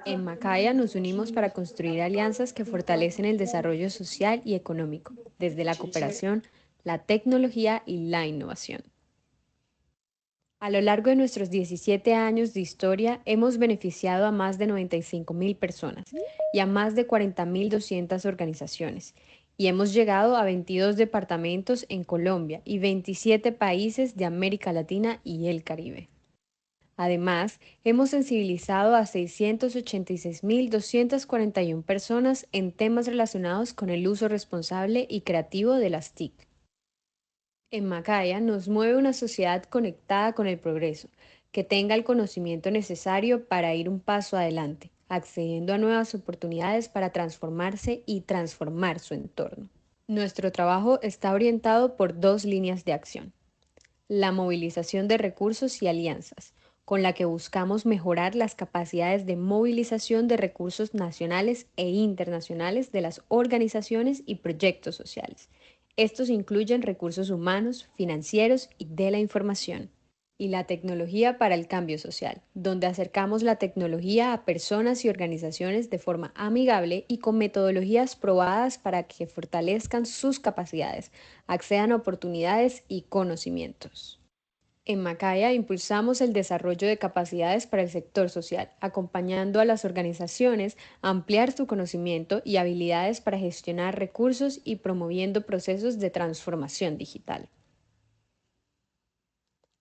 En Macaya nos unimos para construir alianzas que fortalecen el desarrollo social y económico, desde la cooperación, la tecnología y la innovación. A lo largo de nuestros 17 años de historia, hemos beneficiado a más de 95.000 personas y a más de 40.200 organizaciones, y hemos llegado a 22 departamentos en Colombia y 27 países de América Latina y el Caribe. Además, hemos sensibilizado a 686.241 personas en temas relacionados con el uso responsable y creativo de las TIC. En Macaya nos mueve una sociedad conectada con el progreso, que tenga el conocimiento necesario para ir un paso adelante, accediendo a nuevas oportunidades para transformarse y transformar su entorno. Nuestro trabajo está orientado por dos líneas de acción: la movilización de recursos y alianzas, con la que buscamos mejorar las capacidades de movilización de recursos nacionales e internacionales de las organizaciones y proyectos sociales. Estos incluyen recursos humanos, financieros y de la información. Y la tecnología para el cambio social, donde acercamos la tecnología a personas y organizaciones de forma amigable y con metodologías probadas para que fortalezcan sus capacidades, accedan a oportunidades y conocimientos. En Macaya impulsamos el desarrollo de capacidades para el sector social, acompañando a las organizaciones a ampliar su conocimiento y habilidades para gestionar recursos y promoviendo procesos de transformación digital.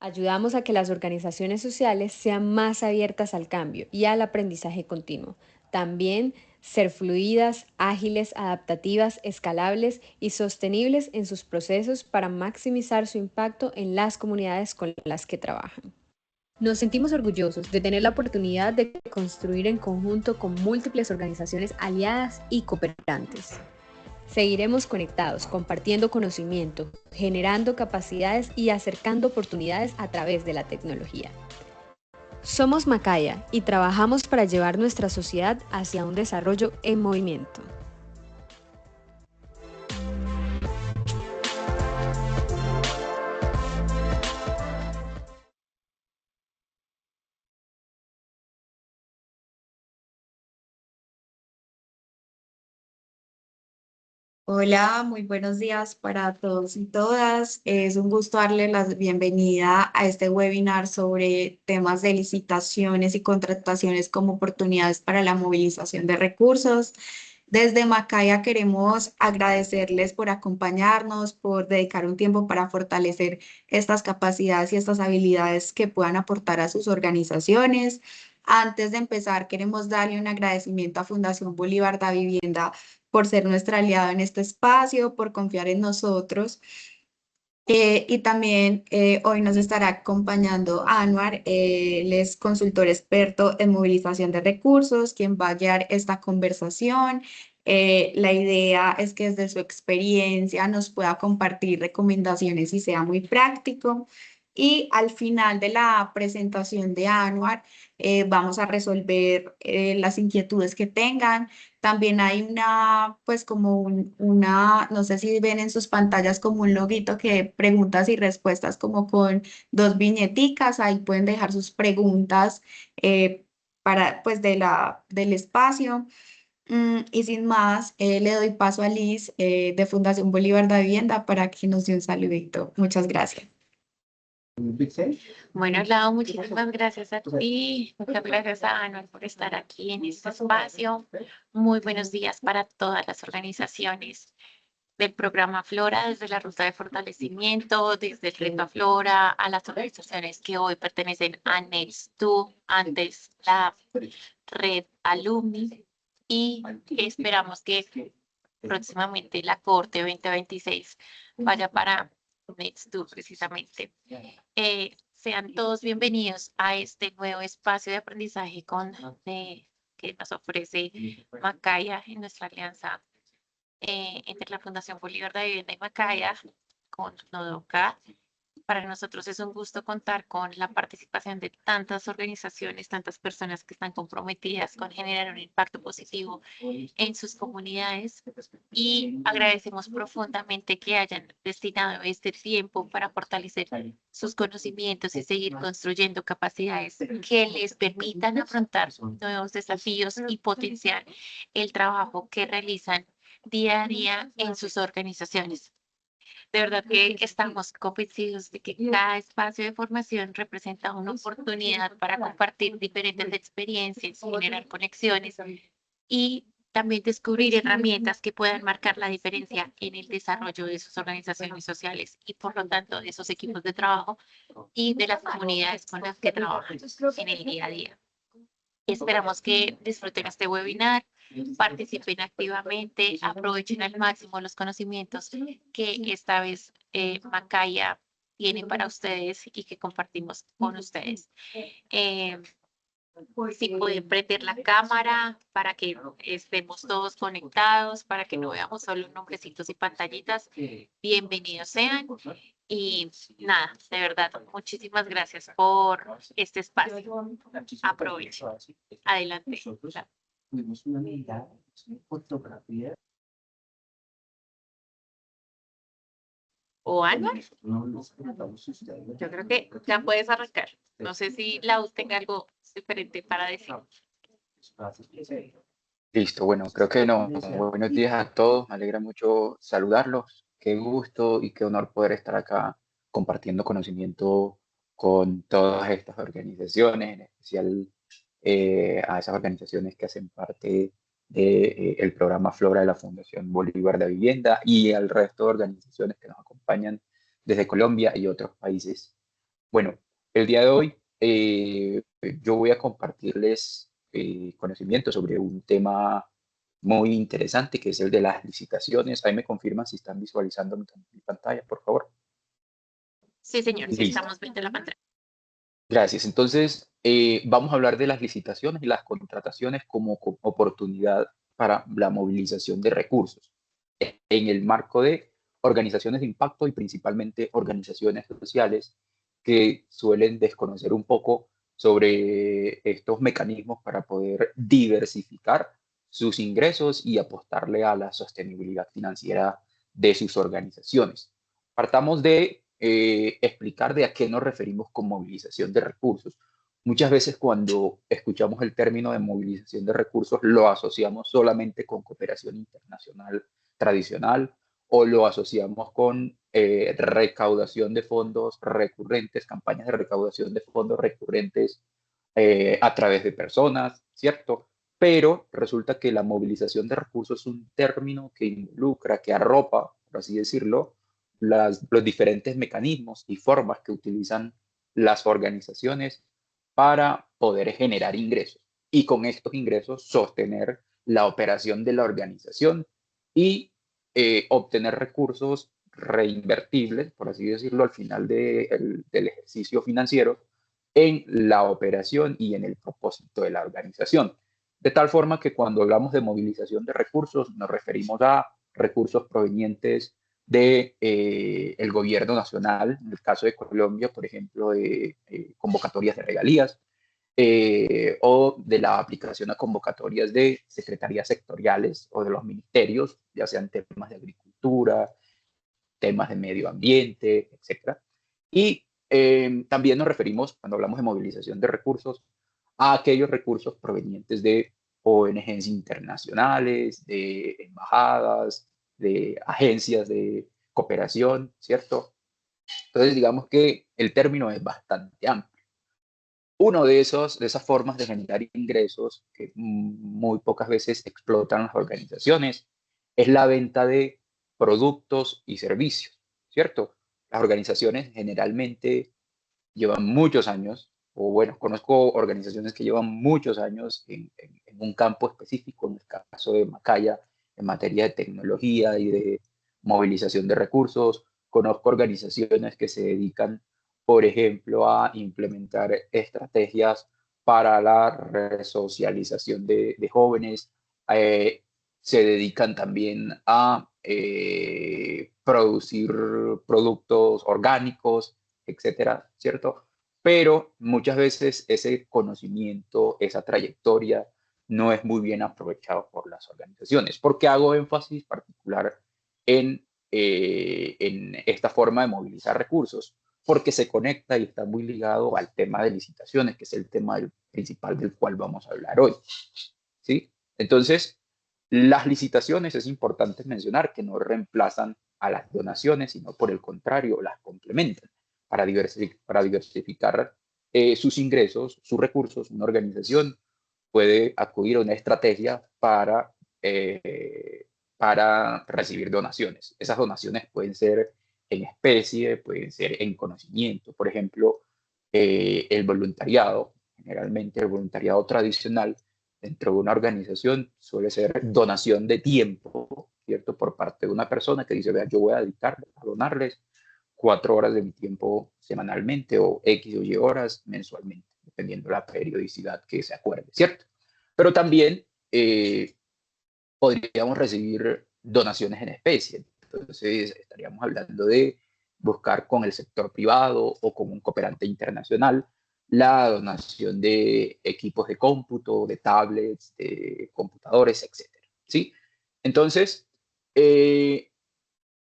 Ayudamos a que las organizaciones sociales sean más abiertas al cambio y al aprendizaje continuo. También ser fluidas, ágiles, adaptativas, escalables y sostenibles en sus procesos para maximizar su impacto en las comunidades con las que trabajan. Nos sentimos orgullosos de tener la oportunidad de construir en conjunto con múltiples organizaciones aliadas y cooperantes. Seguiremos conectados, compartiendo conocimiento, generando capacidades y acercando oportunidades a través de la tecnología. Somos Macaya y trabajamos para llevar nuestra sociedad hacia un desarrollo en movimiento. Hola, muy buenos días para todos y todas. Es un gusto darle la bienvenida a este webinar sobre temas de licitaciones y contrataciones como oportunidades para la movilización de recursos. Desde Macaya queremos agradecerles por acompañarnos, por dedicar un tiempo para fortalecer estas capacidades y estas habilidades que puedan aportar a sus organizaciones. Antes de empezar, queremos darle un agradecimiento a Fundación Bolívar da Vivienda por ser nuestra aliada en este espacio, por confiar en nosotros. Y también hoy nos estará acompañando Anwar, él es consultor experto en movilización de recursos, quien va a guiar esta conversación. La idea es que desde su experiencia nos pueda compartir recomendaciones y sea muy práctico. Y al final de la presentación de Anwar, vamos a resolver las inquietudes que tengan. También hay una, pues como no sé si ven en sus pantallas como un loguito que preguntas y respuestas como con dos viñeticas, ahí pueden dejar sus preguntas para, pues del espacio. Y sin más, le doy paso a Liz de Fundación Bolívar de Vivienda para que nos dé un saludito. Muchas gracias. Bueno, Lau, muchísimas gracias a ti, muchas gracias a Anuel por estar aquí en este espacio. Muy buenos días para todas las organizaciones del programa Flora, desde la ruta de fortalecimiento, desde el reto a Flora, a las organizaciones que hoy pertenecen a Next2, antes la red Alumni, y esperamos que próximamente la Corte 2026 vaya para Next2 precisamente. Sean todos bienvenidos a este nuevo espacio de aprendizaje que nos ofrece Macaya en nuestra alianza entre la Fundación Bolívar de Vivienda y Macaya con Nodoca. Para nosotros es un gusto contar con la participación de tantas organizaciones, tantas personas que están comprometidas con generar un impacto positivo en sus comunidades y agradecemos profundamente que hayan destinado este tiempo para fortalecer sus conocimientos y seguir construyendo capacidades que les permitan afrontar nuevos desafíos y potenciar el trabajo que realizan día a día en sus organizaciones. De verdad que estamos convencidos de que cada espacio de formación representa una oportunidad para compartir diferentes experiencias, generar conexiones y también descubrir herramientas que puedan marcar la diferencia en el desarrollo de sus organizaciones sociales y por lo tanto de sus equipos de trabajo y de las comunidades con las que trabajan en el día a día. Esperamos que disfruten este webinar, participen activamente, aprovechen al máximo los conocimientos que esta vez Macaya tiene para ustedes y que compartimos con ustedes. Si pueden prender la cámara para que estemos todos conectados, para que no veamos solo nombrecitos y pantallitas, bienvenidos sean. Y nada, de verdad, muchísimas gracias por este espacio. Aprovechen. Adelante. ¿O Anuar? Yo creo que ya puedes arrancar. No sé si Lau tenga algo diferente para decir. Listo, bueno, creo que no. Buenos días a todos, me alegra mucho saludarlos. Qué gusto y qué honor poder estar acá compartiendo conocimiento con todas estas organizaciones, en especial a esas organizaciones que hacen parte del programa Flora de la Fundación Bolívar de Vivienda y al resto de organizaciones que nos acompañan desde Colombia y otros países. Bueno, el día de hoy yo voy a compartirles conocimiento sobre un tema muy interesante que es el de las licitaciones. Ahí me confirman si están visualizando mi pantalla, por favor. Sí, señor, sí Listo. estamos viendo la pantalla. Gracias. Entonces, vamos a hablar de las licitaciones y las contrataciones como oportunidad para la movilización de recursos en el marco de organizaciones de impacto y principalmente organizaciones sociales que suelen desconocer un poco sobre estos mecanismos para poder diversificar sus ingresos y apostarle a la sostenibilidad financiera de sus organizaciones. Partamos de explicar de a qué nos referimos con movilización de recursos. Muchas veces cuando escuchamos el término de movilización de recursos lo asociamos solamente con cooperación internacional tradicional o lo asociamos con recaudación de fondos recurrentes, campañas de recaudación de fondos recurrentes a través de personas, ¿cierto? Pero resulta que la movilización de recursos es un término que involucra, que arropa, por así decirlo, los diferentes mecanismos y formas que utilizan las organizaciones para poder generar ingresos y con estos ingresos sostener la operación de la organización y obtener recursos reinvertibles, por así decirlo, al final del ejercicio financiero en la operación y en el propósito de la organización. De tal forma que cuando hablamos de movilización de recursos nos referimos a recursos provenientes de el gobierno nacional, en el caso de Colombia, por ejemplo, de convocatorias de regalías, o de la aplicación a convocatorias de secretarías sectoriales o de los ministerios, ya sean temas de agricultura, temas de medio ambiente, etcétera. Y también nos referimos, cuando hablamos de movilización de recursos, a aquellos recursos provenientes de ONGs internacionales, de embajadas, de agencias de cooperación, ¿cierto? Entonces, digamos que el término es bastante amplio. Uno de esas formas de generar ingresos que muy pocas veces explotan las organizaciones es la venta de productos y servicios, ¿cierto? Las organizaciones generalmente llevan muchos años, o bueno, conozco organizaciones que llevan muchos años en un campo específico, en el caso de Macaya, en materia de tecnología y de movilización de recursos. Conozco organizaciones que se dedican, por ejemplo, a implementar estrategias para la resocialización de jóvenes. Eh, Se dedican también a producir productos orgánicos, etcétera, ¿cierto? Pero muchas veces ese conocimiento, esa trayectoria, no es muy bien aprovechado por las organizaciones. ¿Por qué hago énfasis particular en esta forma de movilizar recursos? Porque se conecta y está muy ligado al tema de licitaciones, que es el tema principal del cual vamos a hablar hoy, ¿sí? Entonces, las licitaciones es importante mencionar que no reemplazan a las donaciones, sino por el contrario, las complementan para diversificar sus ingresos, sus recursos. Una organización puede acudir a una estrategia para recibir donaciones. Esas donaciones pueden ser en especie, pueden ser en conocimiento. Por ejemplo, el voluntariado, generalmente el voluntariado tradicional dentro de una organización suele ser donación de tiempo, ¿cierto? Por parte de una persona que dice, vea, yo voy a dedicar a donarles 4 horas de mi tiempo semanalmente o X o Y horas mensualmente, dependiendo de la periodicidad que se acuerde, ¿cierto? Pero también podríamos recibir donaciones en especie. Entonces, estaríamos hablando de buscar con el sector privado o con un cooperante internacional la donación de equipos de cómputo, de tablets, de computadores, etcétera, ¿sí? Entonces,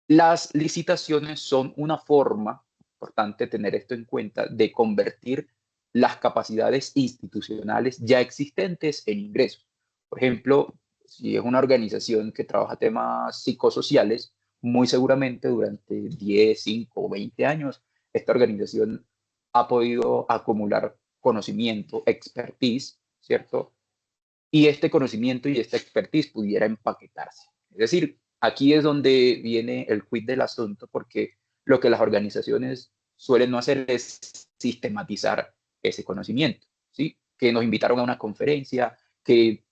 las licitaciones son una forma, importante tener esto en cuenta, de convertir las capacidades institucionales ya existentes en ingresos. Por ejemplo, si es una organización que trabaja temas psicosociales, muy seguramente durante 10, 5 o 20 años, esta organización ha podido acumular conocimiento, expertise, ¿cierto? Y este conocimiento y esta expertise pudiera empaquetarse. Es decir, aquí es donde viene el quid del asunto, porque lo que las organizaciones suelen no hacer es sistematizar ese conocimiento, ¿sí? Que nos invitaron a una conferencia, que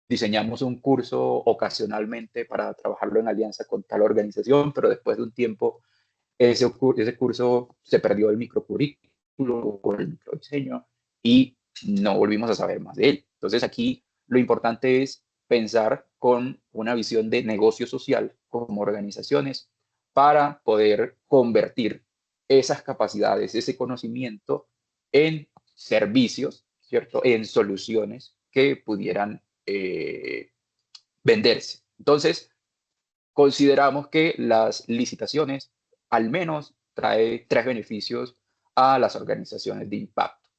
diseñamos un curso ocasionalmente para trabajarlo en alianza con tal organización, pero después de un tiempo ese curso se perdió el microcurrículo o el microdiseño y no volvimos a saber más de él. Entonces aquí lo importante es pensar con una visión de negocio social como organizaciones para poder convertir esas capacidades, ese conocimiento en servicios, ¿cierto? En soluciones que pudieran venderse. Entonces, consideramos que las licitaciones al menos trae 3 beneficios a las organizaciones de impacto.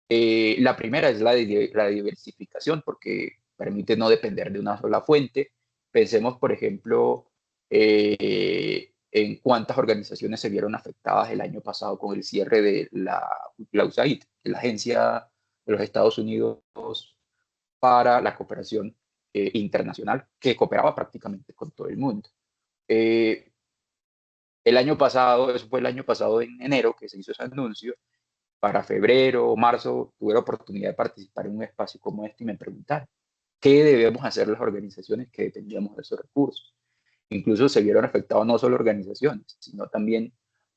La primera es la diversificación, porque permite no depender de una sola fuente. Pensemos, por ejemplo, en cuántas organizaciones se vieron afectadas el año pasado con el cierre de la USAID, la Agencia de los Estados Unidos para la Cooperación Internacional, que cooperaba prácticamente con todo el mundo. Eh, el año pasado, eso fue el año pasado en enero que se hizo ese anuncio, para febrero o marzo tuve la oportunidad de participar en un espacio como este y me preguntaron, ¿qué debemos hacer las organizaciones que dependíamos de esos recursos? Incluso se vieron afectados no solo organizaciones, sino también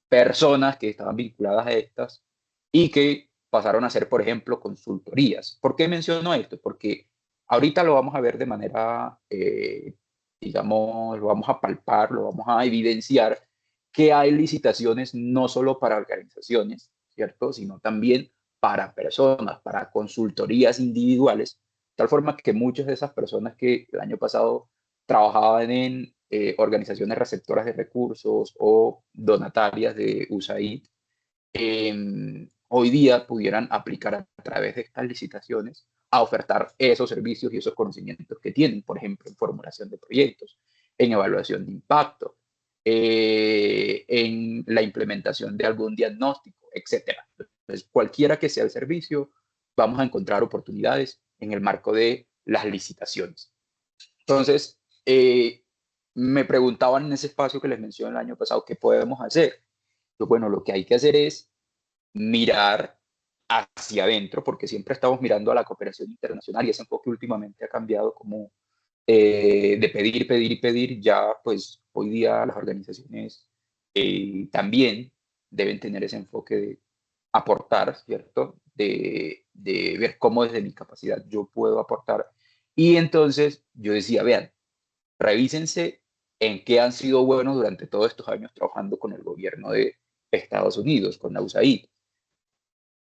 personas que estaban vinculadas a estas y que pasaron a ser, por ejemplo, consultorías. ¿Por qué menciono esto? Porque ahorita lo vamos a ver de manera, digamos, lo vamos a palpar, lo vamos a evidenciar, que hay licitaciones no solo para organizaciones, ¿cierto? Sino también para personas, para consultorías individuales, de tal forma que muchas de esas personas que el año pasado trabajaban en organizaciones receptoras de recursos o donatarias de USAID, hoy día pudieran aplicar a través de estas licitaciones a ofertar esos servicios y esos conocimientos que tienen, por ejemplo, en formulación de proyectos, en evaluación de impacto, en la implementación de algún diagnóstico, etcétera. Entonces, cualquiera que sea el servicio, vamos a encontrar oportunidades en el marco de las licitaciones. Entonces, me preguntaban en ese espacio que les mencioné el año pasado, ¿qué podemos hacer? Pues bueno, lo que hay que hacer es mirar hacia adentro, porque siempre estamos mirando a la cooperación internacional y ese enfoque últimamente ha cambiado como de pedir, pedir y pedir. Ya pues hoy día las organizaciones también deben tener ese enfoque de aportar, ¿cierto? De ver cómo desde mi capacidad yo puedo aportar. Y entonces yo decía, vean, revísense en qué han sido buenos durante todos estos años trabajando con el gobierno de Estados Unidos, con la USAID.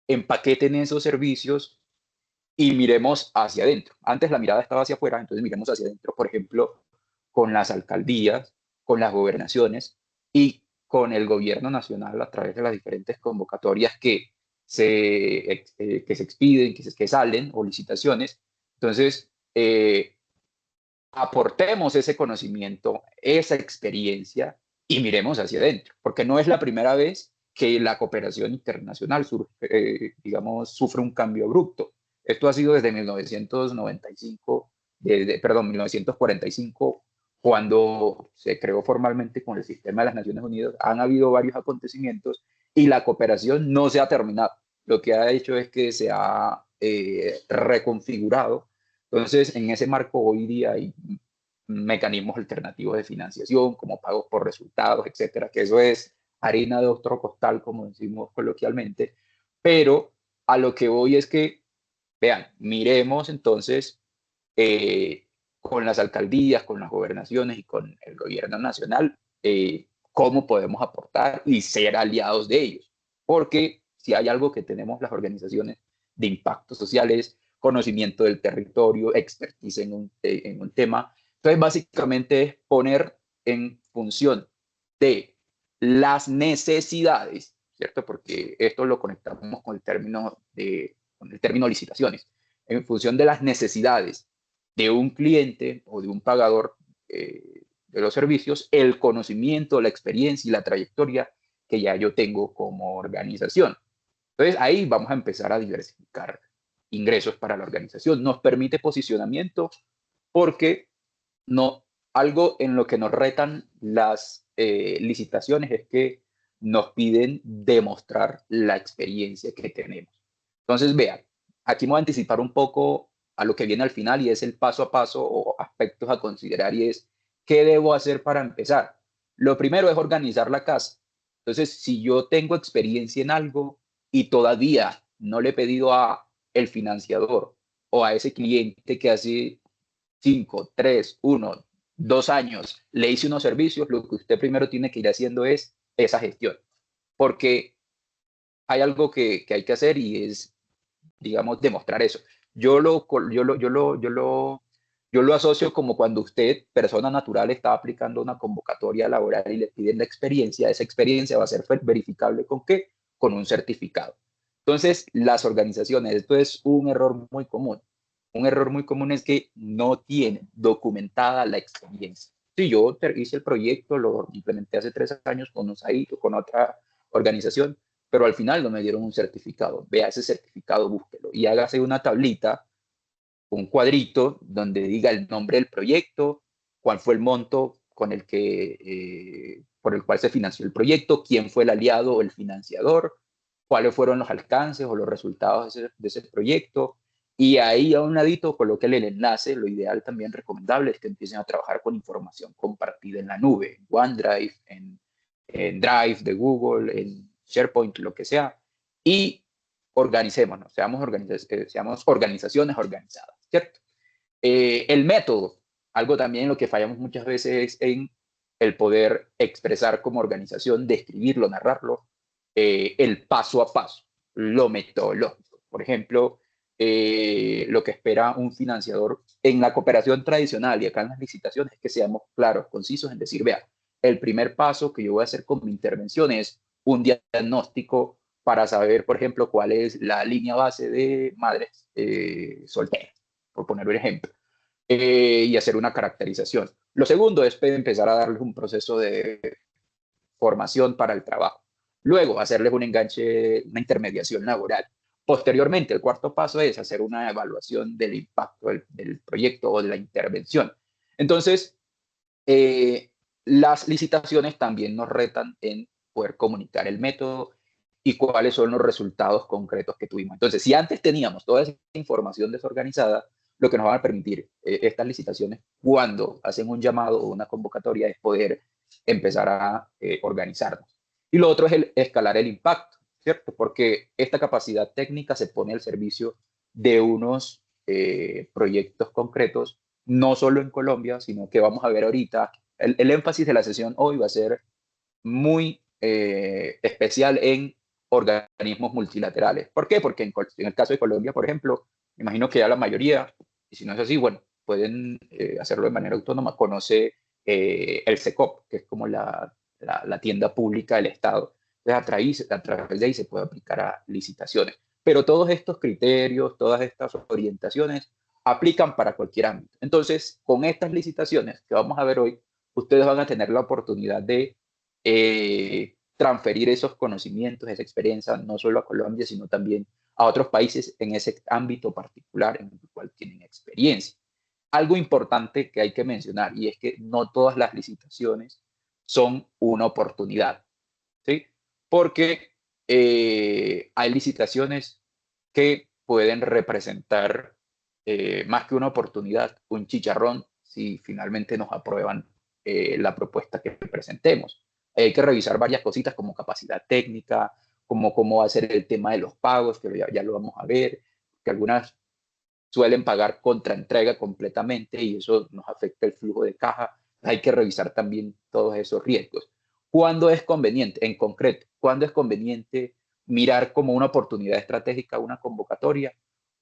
Empaqueten esos servicios y miremos hacia adentro. Antes la mirada estaba hacia afuera, entonces miremos hacia adentro, por ejemplo, con las alcaldías, con las gobernaciones y con el gobierno nacional a través de las diferentes convocatorias que se expiden, que salen, o licitaciones. Entonces, aportemos ese conocimiento, esa experiencia y miremos hacia adentro, porque no es la primera vez que la cooperación internacional digamos, sufre un cambio abrupto. Esto ha sido desde 1995, perdón, 1945, cuando se creó formalmente con el sistema de las Naciones Unidas. Han habido varios acontecimientos y la cooperación no se ha terminado. Lo que ha hecho es que se ha reconfigurado. Entonces, en ese marco hoy día hay mecanismos alternativos de financiación, como pagos por resultados, etcétera, que eso es harina de otro costal, como decimos coloquialmente. Pero a lo que voy es que, vean, miremos entonces con las alcaldías, con las gobernaciones y con el gobierno nacional, cómo podemos aportar y ser aliados de ellos. Porque si hay algo que tenemos las organizaciones de impacto social es conocimiento del territorio, expertise en un tema. Entonces, básicamente es poner en función de las necesidades, ¿cierto? Porque esto lo conectamos con el término licitaciones. En función de las necesidades de un cliente o de un pagador de los servicios, el conocimiento, la experiencia y la trayectoria que ya yo tengo como organización. Entonces, ahí vamos a empezar a diversificar ingresos para la organización. Nos permite posicionamiento porque algo en lo que nos retan las licitaciones es que nos piden demostrar la experiencia que tenemos. Entonces, vean, aquí me voy a anticipar un poco a lo que viene al final y es el paso a paso o aspectos a considerar y es, ¿qué debo hacer para empezar? Lo primero es organizar la casa. Entonces, si yo tengo experiencia en algo y todavía no le he pedido a el financiador o a ese cliente que hace 5, 3, 1, 2 años le hice unos servicios, lo que usted primero tiene que ir haciendo es esa gestión. Porque hay algo que hay que hacer y es, digamos, demostrar eso. Yo lo asocio como cuando usted, persona natural, está aplicando una convocatoria laboral y le piden la experiencia. Esa experiencia va a ser verificable ¿con qué? Con un certificado. Entonces, las organizaciones, esto es un error muy común. Un error muy común es que no tienen documentada la experiencia. Si yo hice el proyecto, lo implementé hace 3 años con USAID o con otra organización, pero al final no me dieron un certificado. Vea ese certificado, búsquelo y hágase una tablita, un cuadrito donde diga el nombre del proyecto, cuál fue el monto por el cual se financió el proyecto, quién fue el aliado o el financiador, cuáles fueron los alcances o los resultados de ese proyecto. Y ahí a un ladito coloquen el enlace. Lo ideal también recomendable es que empiecen a trabajar con información compartida en la nube, en OneDrive, en Drive de Google, en SharePoint, lo que sea, y organicémonos, seamos organizaciones organizadas, ¿cierto? El método, algo también en lo que fallamos muchas veces es en el poder expresar como organización, describirlo, narrarlo, el paso a paso, lo metodológico. Por ejemplo, lo que espera un financiador en la cooperación tradicional y acá en las licitaciones es que seamos claros, concisos en decir, vea, el primer paso que yo voy a hacer con mi intervención es un diagnóstico para saber, por ejemplo, cuál es la línea base de madres solteras, por poner un ejemplo, y hacer una caracterización. Lo segundo es empezar a darles un proceso de formación para el trabajo. Luego, hacerles un enganche, una intermediación laboral. Posteriormente, el cuarto paso es hacer una evaluación del impacto del proyecto o de la intervención. Entonces, las licitaciones también nos retan en poder comunicar el método y cuáles son los resultados concretos que tuvimos. Entonces, si antes teníamos toda esa información desorganizada, lo que nos van a permitir estas licitaciones, cuando hacen un llamado o una convocatoria, es poder empezar a organizarnos. Y lo otro es escalar el impacto, ¿cierto? Porque esta capacidad técnica se pone al servicio de unos proyectos concretos, no solo en Colombia, sino que vamos a ver ahorita, el énfasis de la sesión hoy va a ser muy especial en organismos multilaterales. ¿Por qué? Porque en el caso de Colombia, por ejemplo, me imagino que ya la mayoría, y si no es así, bueno, pueden hacerlo de manera autónoma, conoce el SECOP, que es como la tienda pública del Estado. Entonces, a través de ahí se puede aplicar a licitaciones. Pero todos estos criterios, todas estas orientaciones aplican para cualquier ámbito. Entonces, con estas licitaciones que vamos a ver hoy, ustedes van a tener la oportunidad de transferir esos conocimientos, esa experiencia, no solo a Colombia, sino también a otros países en ese ámbito particular en el cual tienen experiencia. Algo importante que hay que mencionar, y es que no todas las licitaciones son una oportunidad, ¿sí? Porque hay licitaciones que pueden representar más que una oportunidad, un chicharrón, si finalmente nos aprueban la propuesta que presentemos. Hay que revisar varias cositas como capacidad técnica, como cómo va a ser el tema de los pagos, que ya lo vamos a ver, que algunas suelen pagar contra entrega completamente y eso nos afecta el flujo de caja. Hay que revisar también todos esos riesgos. ¿Cuándo es conveniente? En concreto, ¿cuándo es conveniente mirar como una oportunidad estratégica una convocatoria?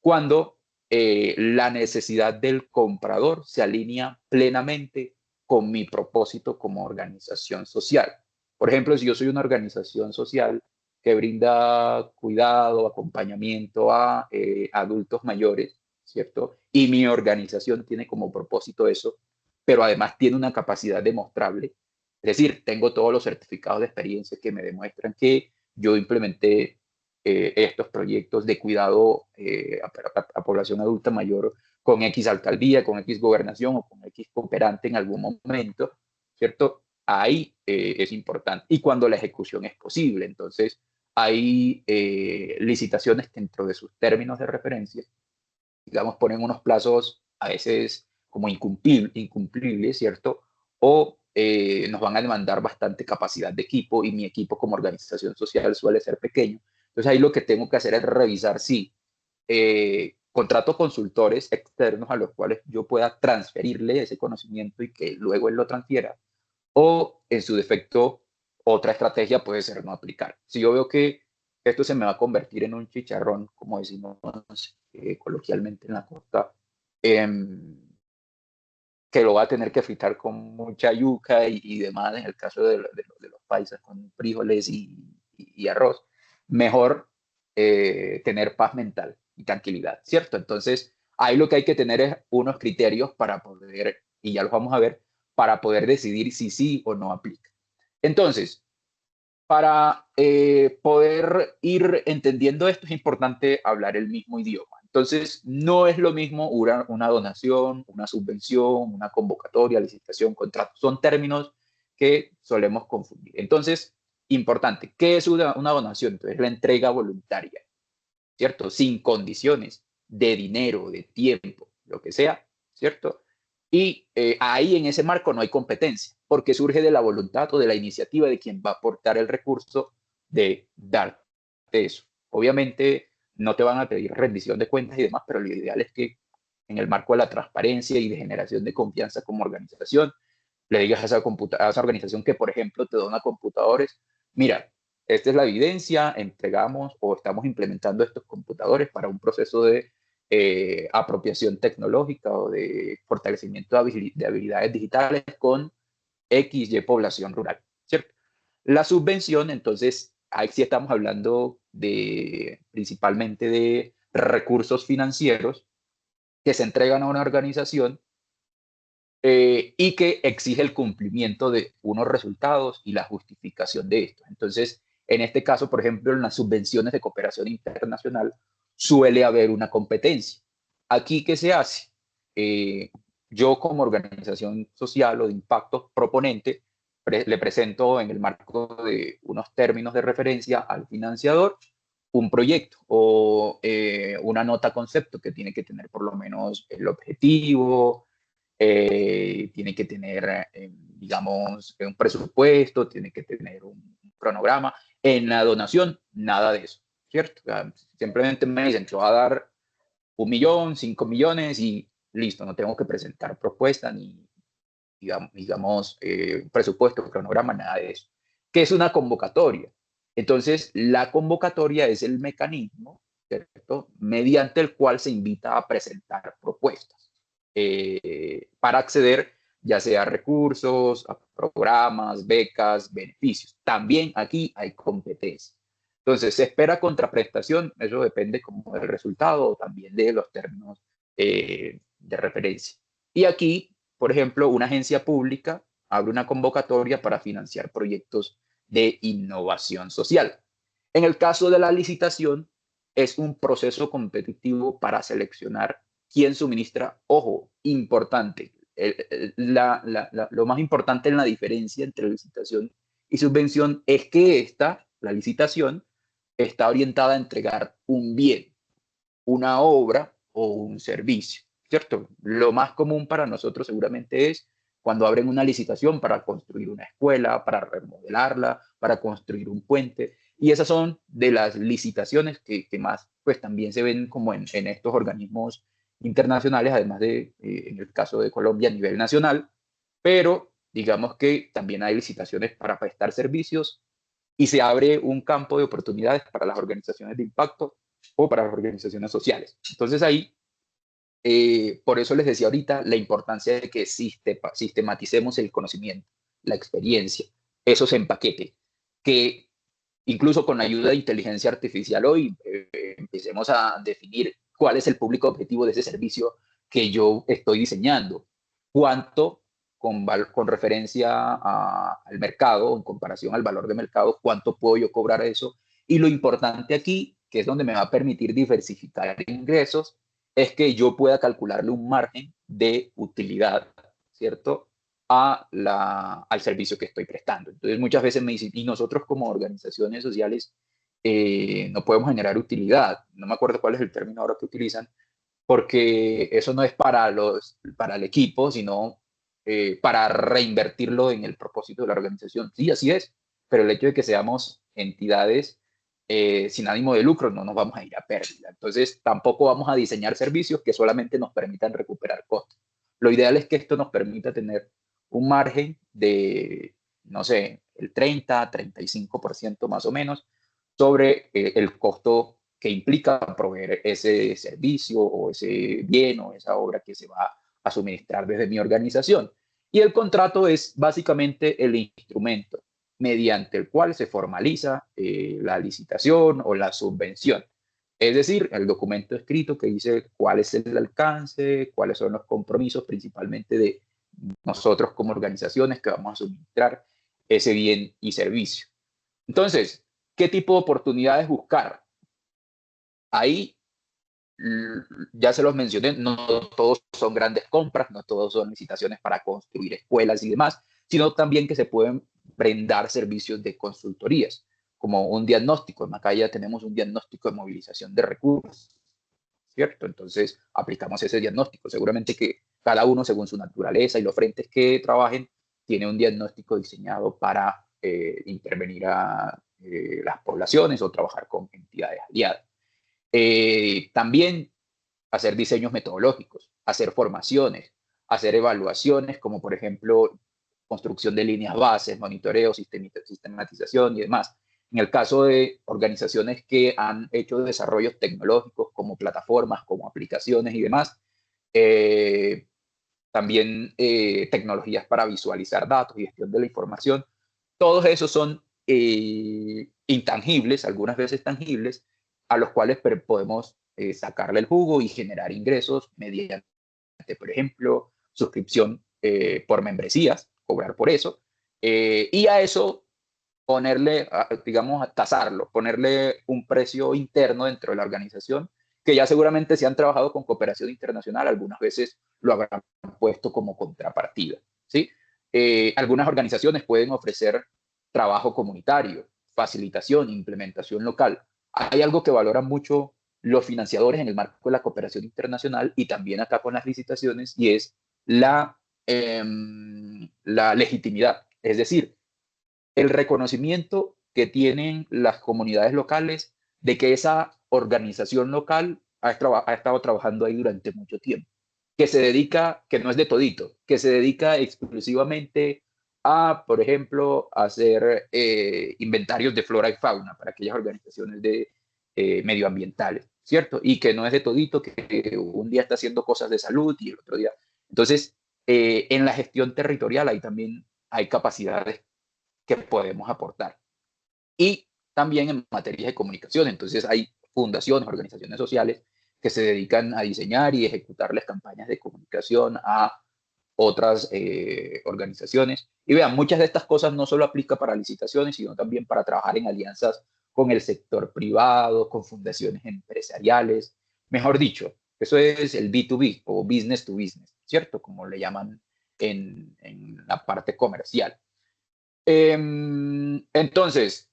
Cuando la necesidad del comprador se alinea plenamente con mi propósito como organización social. Por ejemplo, si yo soy una organización social que brinda cuidado, acompañamiento a adultos mayores, ¿cierto? Y mi organización tiene como propósito eso, pero además tiene una capacidad demostrable. Es decir, tengo todos los certificados de experiencia que me demuestran que yo implementé estos proyectos de cuidado a población adulta mayor con X alcaldía, con X gobernación o con X cooperante en algún momento, ¿cierto? Ahí es importante. Y cuando la ejecución es posible, entonces hay licitaciones dentro de sus términos de referencia, digamos, ponen unos plazos a veces como incumplibles, ¿cierto? O nos van a demandar bastante capacidad de equipo y mi equipo como organización social suele ser pequeño. Entonces ahí lo que tengo que hacer es revisar si contrato consultores externos a los cuales yo pueda transferirle ese conocimiento y que luego él lo transfiera, o en su defecto otra estrategia puede ser no aplicar. Si yo veo que esto se me va a convertir en un chicharrón, como decimos coloquialmente en la costa, eh, que lo va a tener que fritar con mucha yuca y demás, en el caso de los paisas, con frijoles y arroz, mejor tener paz mental y tranquilidad, ¿cierto? Entonces, ahí lo que hay que tener es unos criterios para poder, y ya los vamos a ver, para poder decidir si sí o no aplica. Entonces, para poder ir entendiendo esto es importante hablar el mismo idioma. Entonces, no es lo mismo una donación, una subvención, una convocatoria, licitación, contrato. Son términos que solemos confundir. Entonces, importante, ¿qué es una donación? Entonces, la entrega voluntaria, ¿cierto? Sin condiciones de dinero, de tiempo, lo que sea, ¿cierto? Y ahí en ese marco no hay competencia, porque surge de la voluntad o de la iniciativa de quien va a aportar el recurso de darte eso. Obviamente no te van a pedir rendición de cuentas y demás, pero lo ideal es que en el marco de la transparencia y de generación de confianza como organización, le digas a esa organización que, por ejemplo, te dona computadores, mira, esta es la evidencia, entregamos o estamos implementando estos computadores para un proceso de apropiación tecnológica o de fortalecimiento de habilidades digitales con XY población rural, ¿cierto? La subvención, entonces, ahí sí estamos hablando principalmente de recursos financieros que se entregan a una organización y que exige el cumplimiento de unos resultados y la justificación de estos. Entonces, en este caso, por ejemplo, en las subvenciones de cooperación internacional suele haber una competencia. Aquí, ¿qué se hace? Yo como organización social o de impacto proponente, le presento en el marco de unos términos de referencia al financiador un proyecto o una nota concepto que tiene que tener por lo menos el objetivo, tiene que tener, digamos, un presupuesto, tiene que tener un cronograma. En la donación, nada de eso, ¿cierto? O sea, simplemente me dicen, te voy a dar 1 millón, 5 millones y listo, no tengo que presentar propuesta ni, digamos presupuesto, cronograma, nada de eso. ¿Qué es una convocatoria? Entonces, la convocatoria es el mecanismo, ¿cierto?, mediante el cual se invita a presentar propuestas para acceder ya sea a recursos, a programas, becas, beneficios. También aquí hay competencia. Entonces, se espera contraprestación, eso depende como del resultado o también de los términos de referencia. Y aquí, por ejemplo, una agencia pública abre una convocatoria para financiar proyectos de innovación social. En el caso de la licitación, es un proceso competitivo para seleccionar quién suministra, ojo, importante, lo más importante en la diferencia entre licitación y subvención es que la licitación, está orientada a entregar un bien, una obra o un servicio, ¿cierto? Lo más común para nosotros seguramente es cuando abren una licitación para construir una escuela, para remodelarla, para construir un puente. Y esas son de las licitaciones que más, pues también se ven como en estos organismos internacionales, además de, en el caso de Colombia, a nivel nacional. Pero digamos que también hay licitaciones para prestar servicios y se abre un campo de oportunidades para las organizaciones de impacto o para las organizaciones sociales. Entonces ahí, por eso les decía ahorita la importancia de que sistematicemos el conocimiento, la experiencia, eso se empaquete, que incluso con la ayuda de inteligencia artificial hoy empecemos a definir cuál es el público objetivo de ese servicio que yo estoy diseñando, cuánto con referencia al mercado, en comparación al valor de mercado, cuánto puedo yo cobrar eso. Y lo importante aquí, que es donde me va a permitir diversificar ingresos, es que yo pueda calcularle un margen de utilidad, ¿cierto?, al servicio que estoy prestando. Entonces muchas veces me dicen, y nosotros como organizaciones sociales no podemos generar utilidad. No me acuerdo cuál es el término ahora que utilizan, porque eso no es para el equipo, sino para reinvertirlo en el propósito de la organización. Sí, así es, pero el hecho de que seamos entidades sin ánimo de lucro no nos vamos a ir a pérdida. Entonces, tampoco vamos a diseñar servicios que solamente nos permitan recuperar costos. Lo ideal es que esto nos permita tener un margen de, no sé, el 30-35% más o menos sobre el costo que implica proveer ese servicio o ese bien o esa obra que se va a suministrar desde mi organización. Y el contrato es básicamente el instrumento mediante el cual se formaliza la licitación o la subvención. Es decir, el documento escrito que dice cuál es el alcance, cuáles son los compromisos principalmente de nosotros como organizaciones que vamos a suministrar ese bien y servicio. Entonces, ¿qué tipo de oportunidades buscar? Ahí ya se los mencioné, no todos son grandes compras, no todos son licitaciones para construir escuelas y demás, sino también que se pueden brindar servicios de consultorías, como un diagnóstico. En Macaya tenemos un diagnóstico de movilización de recursos, ¿cierto? Entonces aplicamos ese diagnóstico. Seguramente que cada uno, según su naturaleza y los frentes que trabajen, tiene un diagnóstico diseñado para intervenir a las poblaciones o trabajar con entidades aliadas. También hacer diseños metodológicos, hacer formaciones, hacer evaluaciones, como por ejemplo construcción de líneas bases, monitoreo, sistematización y demás. En el caso de organizaciones que han hecho desarrollos tecnológicos como plataformas, como aplicaciones y demás, también tecnologías para visualizar datos y gestión de la información, todos esos son intangibles, algunas veces tangibles, a los cuales podemos sacarle el jugo y generar ingresos mediante, por ejemplo, suscripción por membresías, cobrar por eso, y a eso ponerle, digamos, a tasarlo, ponerle un precio interno dentro de la organización, que ya seguramente si han trabajado con cooperación internacional, algunas veces lo habrán puesto como contrapartida, ¿sí? Algunas organizaciones pueden ofrecer trabajo comunitario, facilitación, implementación local. Hay algo que valoran mucho los financiadores en el marco de la cooperación internacional y también acá con las licitaciones, y es la legitimidad. Es decir, el reconocimiento que tienen las comunidades locales de que esa organización local ha estado trabajando ahí durante mucho tiempo, que se dedica, que no es de todito, que se dedica exclusivamente a, por ejemplo, hacer inventarios de flora y fauna para aquellas organizaciones de medioambientales, ¿cierto? Y que no es de todito, que un día está haciendo cosas de salud y el otro día. Entonces, en la gestión territorial ahí también hay capacidades que podemos aportar. Y también en materias de comunicación, entonces hay fundaciones, organizaciones sociales que se dedican a diseñar y ejecutar las campañas de comunicación a otras organizaciones. Y vean, muchas de estas cosas no solo aplica para licitaciones, sino también para trabajar en alianzas con el sector privado, con fundaciones empresariales. Mejor dicho, eso es el B2B o business to business, ¿cierto? Como le llaman en la parte comercial. Entonces,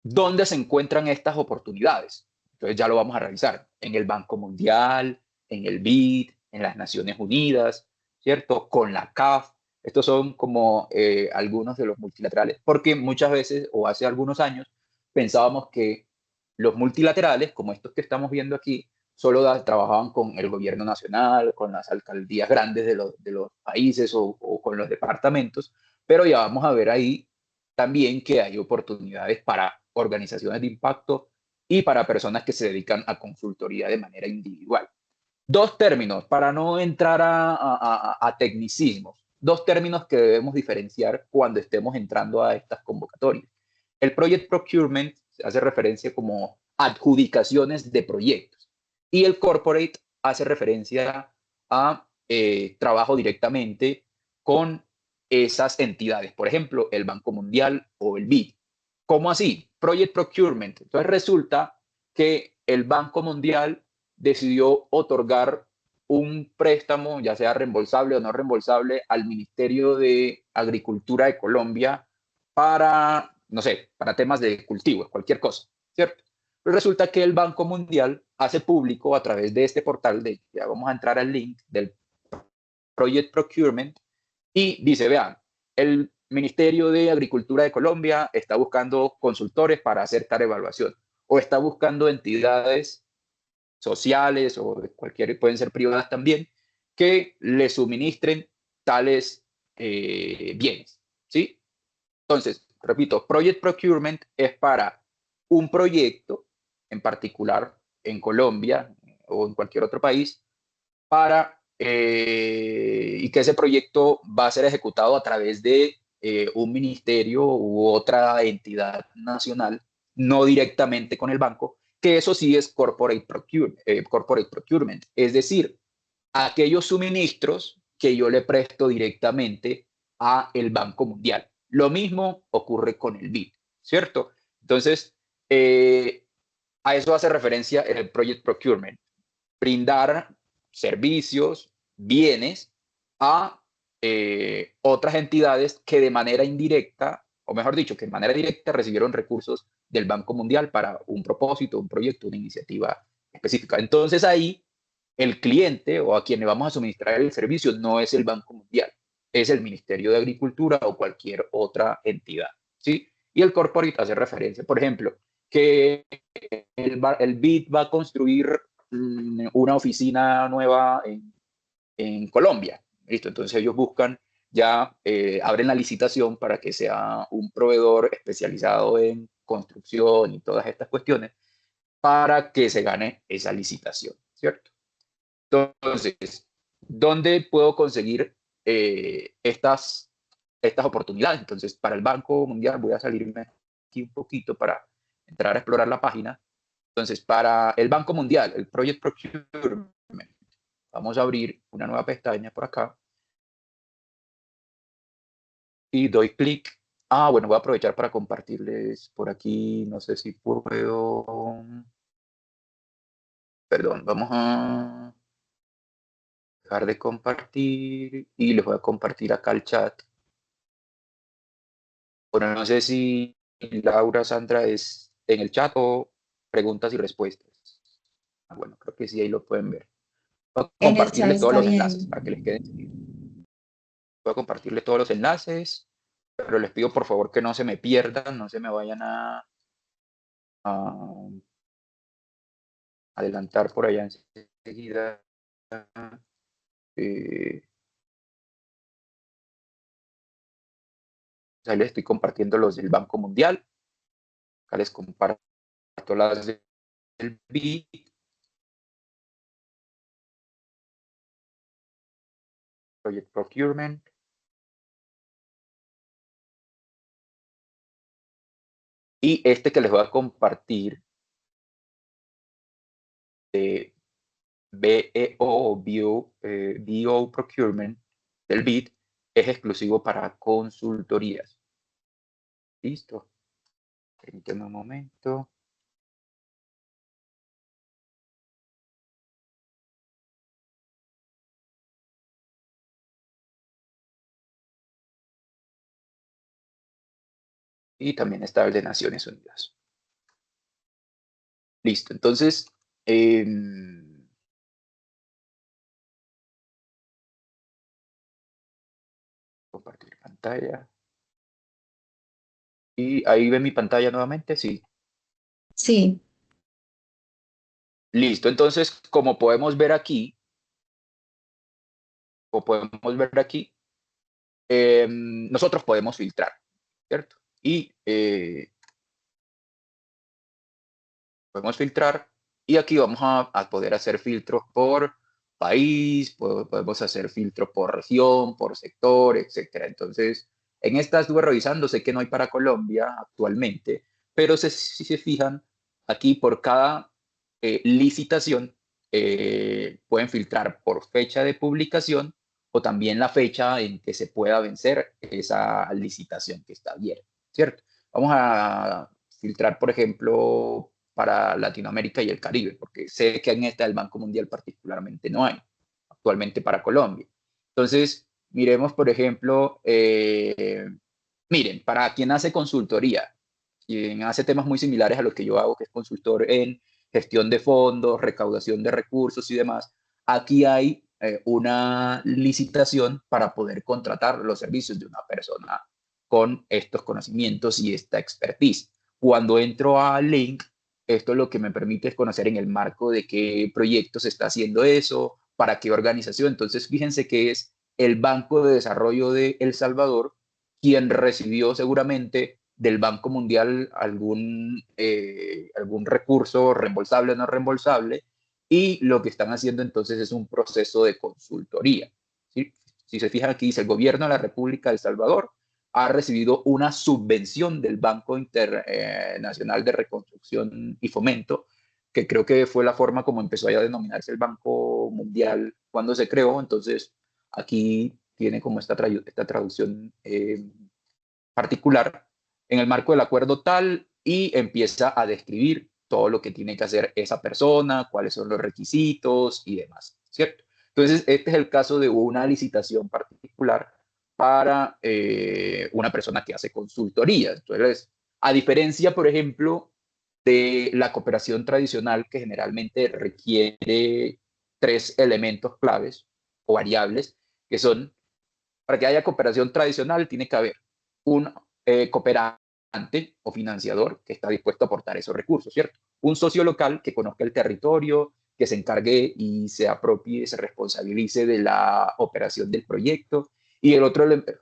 ¿dónde se encuentran estas oportunidades? Entonces ya lo vamos a revisar. En el Banco Mundial, en el BID, en las Naciones Unidas, ¿cierto? Con la CAF. Estos son como algunos de los multilaterales, porque muchas veces, o hace algunos años, pensábamos que los multilaterales, como estos que estamos viendo aquí, solo trabajaban con el gobierno nacional, con las alcaldías grandes de los países o con los departamentos, pero ya vamos a ver ahí también que hay oportunidades para organizaciones de impacto y para personas que se dedican a consultoría de manera individual. Dos términos, para no entrar a tecnicismos, dos términos que debemos diferenciar cuando estemos entrando a estas convocatorias. El Project Procurement hace referencia como adjudicaciones de proyectos y el Corporate hace referencia a trabajo directamente con esas entidades, por ejemplo, el Banco Mundial o el BID. ¿Cómo así? Project Procurement. Entonces resulta que el Banco Mundial decidió otorgar un préstamo, ya sea reembolsable o no reembolsable, al Ministerio de Agricultura de Colombia para, no sé, para temas de cultivos, cualquier cosa, ¿cierto? Pero resulta que el Banco Mundial hace público a través de este portal, ya vamos a entrar al link del Project Procurement, y dice, vean, el Ministerio de Agricultura de Colombia está buscando consultores para hacer tal evaluación, o está buscando entidades sociales o de cualquier, pueden ser privadas también, que le suministren tales bienes, ¿sí? Entonces, repito, Project Procurement es para un proyecto en particular en Colombia o en cualquier otro país para y que ese proyecto va a ser ejecutado a través de un ministerio u otra entidad nacional, no directamente con el banco, que eso sí es corporate procurement, es decir, aquellos suministros que yo le presto directamente a el Banco Mundial. Lo mismo ocurre con el BID, ¿cierto? Entonces, a eso hace referencia el Project Procurement, brindar servicios, bienes a otras entidades que de manera indirecta, o mejor dicho, que de manera directa recibieron recursos del Banco Mundial para un propósito, un proyecto, una iniciativa específica. Entonces ahí el cliente o a quien le vamos a suministrar el servicio no es el Banco Mundial, es el Ministerio de Agricultura o cualquier otra entidad, ¿sí? Y el corporate hace referencia, por ejemplo, que el BID va a construir una oficina nueva en Colombia. ¿Listo? Entonces ellos buscan, ya abren la licitación para que sea un proveedor especializado en construcción y todas estas cuestiones para que se gane esa licitación, ¿cierto? Entonces, ¿dónde puedo conseguir estas oportunidades? Entonces, para el Banco Mundial, voy a salirme aquí un poquito para entrar a explorar la página. Entonces, para el Banco Mundial, el Project Procurement, vamos a abrir una nueva pestaña por acá y doy clic. Ah, bueno, voy a aprovechar para compartirles por aquí, no sé si puedo. Perdón, vamos a dejar de compartir y les voy a compartir acá el chat. Bueno, no sé si Laura, Sandra es en el chat o preguntas y respuestas. Ah, bueno, creo que sí, ahí lo pueden ver. Voy a En el chat compartirles todos está los enlaces bien. para que les queden seguidos. Voy a compartirles todos los enlaces, pero les pido por favor que no se me pierdan, no se me vayan a adelantar por allá enseguida. Eh, Ahí les estoy compartiendo los del Banco Mundial. Acá les comparto las del BID. Project Procurement. Y este que les voy a compartir de BO Procurement del BID es exclusivo para consultorías. Listo. Permítanme un momento. Y también está el de Naciones Unidas. Listo. Entonces, compartir pantalla. Y ahí ven mi pantalla nuevamente, sí. Sí, Listo. Entonces, como podemos ver aquí, nosotros podemos filtrar, ¿cierto? Y podemos filtrar y aquí vamos a poder hacer filtros por país, podemos hacer filtros por región, por sector, etcétera. Entonces, en esta estuve revisando, sé que no hay para Colombia actualmente, pero si se fijan, aquí por cada licitación pueden filtrar por fecha de publicación o también la fecha en que se pueda vencer esa licitación que está abierta, ¿cierto? Vamos a filtrar, por ejemplo, para Latinoamérica y el Caribe, porque sé que en esta del Banco Mundial particularmente no hay actualmente para Colombia. Entonces, miremos, por ejemplo, miren, para quien hace consultoría, quien hace temas muy similares a lo que yo hago, que es consultor en gestión de fondos, recaudación de recursos y demás, aquí hay una licitación para poder contratar los servicios de una persona con estos conocimientos y esta expertise. Cuando entro a Link, esto lo que me permite es conocer en el marco de qué proyecto se está haciendo eso, para qué organización. Entonces, fíjense que es el Banco de Desarrollo de El Salvador quien recibió seguramente del Banco Mundial algún recurso reembolsable o no reembolsable, y lo que están haciendo entonces es un proceso de consultoría. ¿Sí? Si se fijan aquí, dice el gobierno de la República de El Salvador ha recibido una subvención del Banco Internacional de Reconstrucción y Fomento, que creo que fue la forma como empezó a denominarse el Banco Mundial cuando se creó. Entonces, aquí tiene como esta traducción particular en el marco del acuerdo tal, y empieza a describir todo lo que tiene que hacer esa persona, cuáles son los requisitos y demás, ¿cierto? Entonces, este es el caso de una licitación particular para una persona que hace consultoría. Entonces, a diferencia, por ejemplo, de la cooperación tradicional, que generalmente requiere tres elementos claves o variables, que son, para que haya cooperación tradicional, tiene que haber un cooperante o financiador que está dispuesto a aportar esos recursos, ¿cierto? Un socio local que conozca el territorio, que se encargue y se apropie, se responsabilice de la operación del proyecto. Y el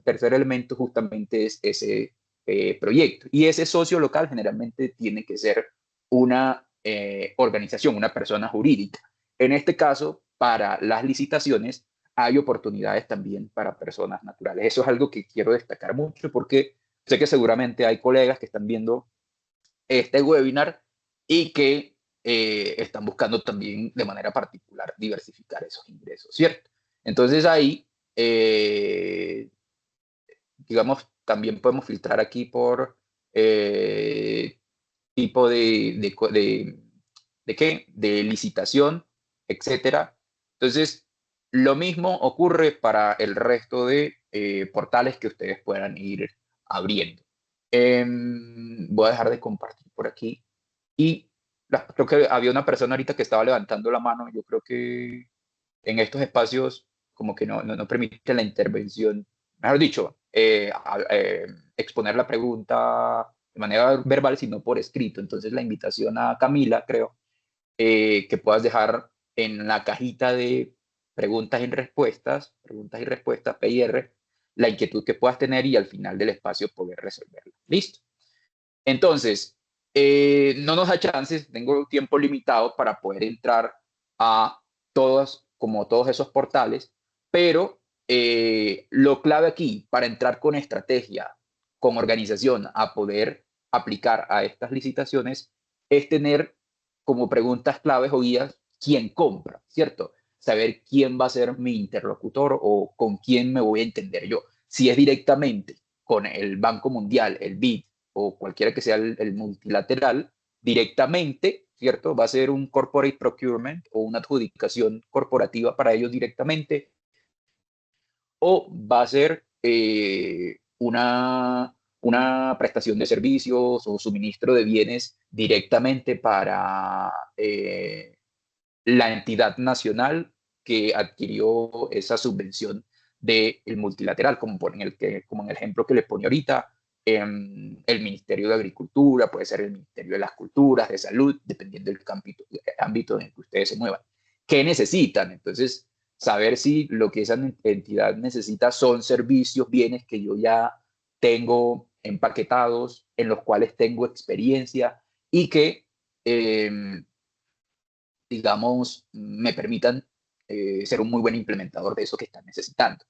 tercer elemento justamente es ese proyecto. Y ese socio local generalmente tiene que ser una organización, una persona jurídica. En este caso, para las licitaciones, hay oportunidades también para personas naturales. Eso es algo que quiero destacar mucho porque sé que seguramente hay colegas que están viendo este webinar y que están buscando también de manera particular diversificar esos ingresos, ¿cierto? Entonces ahí, digamos, también podemos filtrar aquí por tipo de qué, de licitación, etcétera. Entonces, lo mismo ocurre para el resto de portales que ustedes puedan ir abriendo. Voy a dejar de compartir por aquí. Y creo que había una persona ahorita que estaba levantando la mano. Yo creo que en estos espacios como que no permite la intervención, mejor dicho, exponer la pregunta de manera verbal, sino por escrito. Entonces la invitación a Camila, creo, que puedas dejar en la cajita de preguntas y respuestas, PIR, la inquietud que puedas tener y al final del espacio poder resolverla. Listo. Entonces, no nos da chances, tengo tiempo limitado para poder entrar a todos esos portales, pero lo clave aquí para entrar con estrategia, con organización, a poder aplicar a estas licitaciones, es tener como preguntas claves o guías quién compra, ¿cierto? Saber quién va a ser mi interlocutor o con quién me voy a entender yo. Si es directamente con el Banco Mundial, el BID, o cualquiera que sea el multilateral, directamente, ¿cierto? Va a ser un corporate procurement o una adjudicación corporativa para ellos directamente, o va a ser una prestación de servicios o suministro de bienes directamente para la entidad nacional que adquirió esa subvención del multilateral, como en el ejemplo que le pone ahorita, el Ministerio de Agricultura, puede ser el Ministerio de las Culturas, de Salud, dependiendo del ámbito en el que ustedes se muevan. ¿Qué necesitan? Entonces, saber si lo que esa entidad necesita son servicios, bienes que yo ya tengo empaquetados, en los cuales tengo experiencia y que digamos, me permitan ser un muy buen implementador de eso que están necesitando.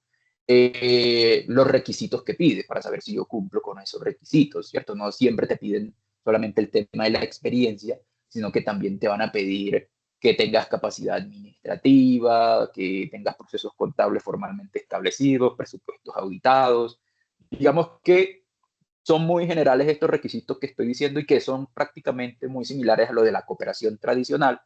Los requisitos que pide para saber si yo cumplo con esos requisitos, ¿cierto? No siempre te piden solamente el tema de la experiencia, sino que también te van a pedir que tengas capacidad administrativa, que tengas procesos contables formalmente establecidos, presupuestos auditados. Digamos que son muy generales estos requisitos que estoy diciendo y que son prácticamente muy similares a lo de la cooperación tradicional,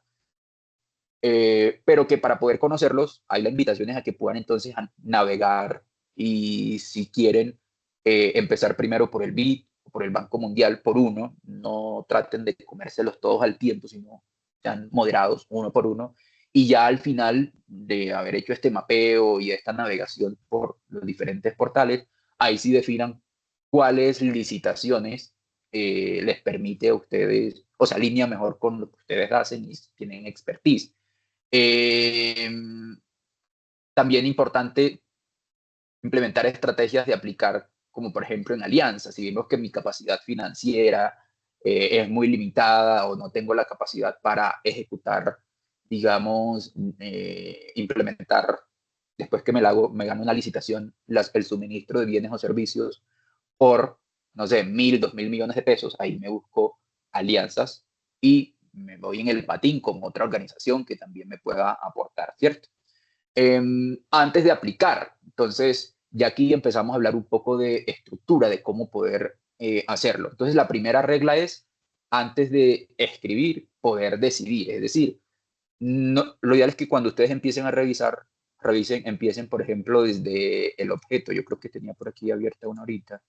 pero que para poder conocerlos hay la invitación es a que puedan entonces navegar y si quieren empezar primero por el BID o por el Banco Mundial por uno, no traten de comérselos todos al tiempo, sino sean moderados uno por uno y ya al final de haber hecho este mapeo y esta navegación por los diferentes portales, ahí sí definan cuáles licitaciones les permite a ustedes, o se alinea mejor con lo que ustedes hacen y tienen expertise. Eh, También importante implementar estrategias de aplicar, como por ejemplo en alianzas. Si vemos que mi capacidad financiera es muy limitada o no tengo la capacidad para ejecutar, digamos, implementar, después que me gano una licitación, el suministro de bienes o servicios por, no sé, 1.000, 2.000 millones de pesos, ahí me busco alianzas y me voy en el patín con otra organización que también me pueda aportar, ¿cierto? Antes de aplicar, entonces, ya aquí empezamos a hablar un poco de estructura, de cómo poder hacerlo. Entonces, la primera regla es, antes de escribir, poder decidir. Es decir, no, lo ideal es que cuando ustedes empiecen a revisar, empiecen, por ejemplo, desde el objeto. Yo creo que tenía por aquí abierta una ahorita.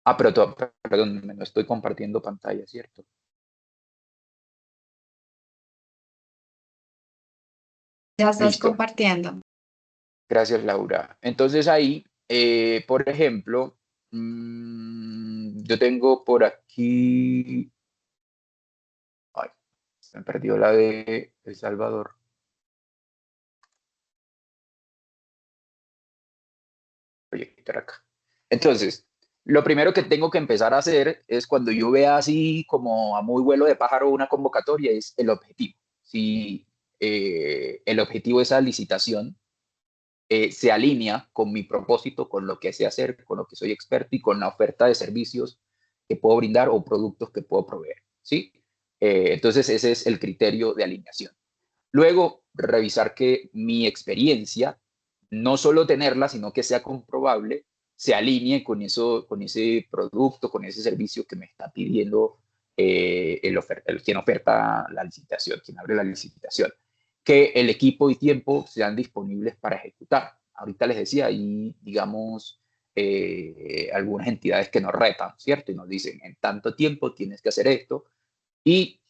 Ah, perdón, no estoy compartiendo pantalla, ¿cierto? Ya estás Listo. compartiendo. Gracias, Laura. Entonces ahí, por ejemplo, yo tengo por aquí, ay, se me perdió la de El Salvador. Proyectar acá. Entonces, lo primero que tengo que empezar a hacer es cuando yo vea así como a muy vuelo de pájaro una convocatoria, es el objetivo. Si el objetivo de esa licitación se alinea con mi propósito, con lo que sé hacer, con lo que soy experto y con la oferta de servicios que puedo brindar o productos que puedo proveer, ¿sí? Entonces ese es el criterio de alineación. Luego, revisar que mi experiencia, no solo tenerla, sino que sea comprobable, se alinee con con ese producto, con ese servicio que me está pidiendo quien oferta la licitación, quien abre la licitación. Que el equipo y tiempo sean disponibles para ejecutar. Ahorita les decía, hay, digamos, algunas entidades que nos retan, ¿cierto? Y nos dicen, en tanto tiempo tienes que hacer esto, y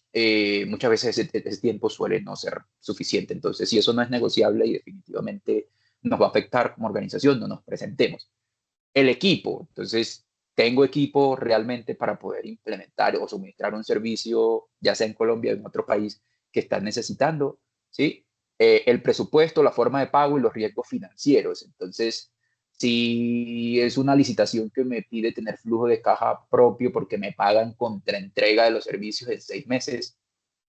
muchas veces ese tiempo suele no ser suficiente. Entonces, si eso no es negociable y definitivamente nos va a afectar como organización, no nos presentemos. El equipo, entonces, tengo equipo realmente para poder implementar o suministrar un servicio, ya sea en Colombia o en otro país que están necesitando, ¿sí? El presupuesto, la forma de pago y los riesgos financieros. Entonces, Si es una licitación que me pide tener flujo de caja propio porque me pagan contra entrega de los servicios en 6 meses,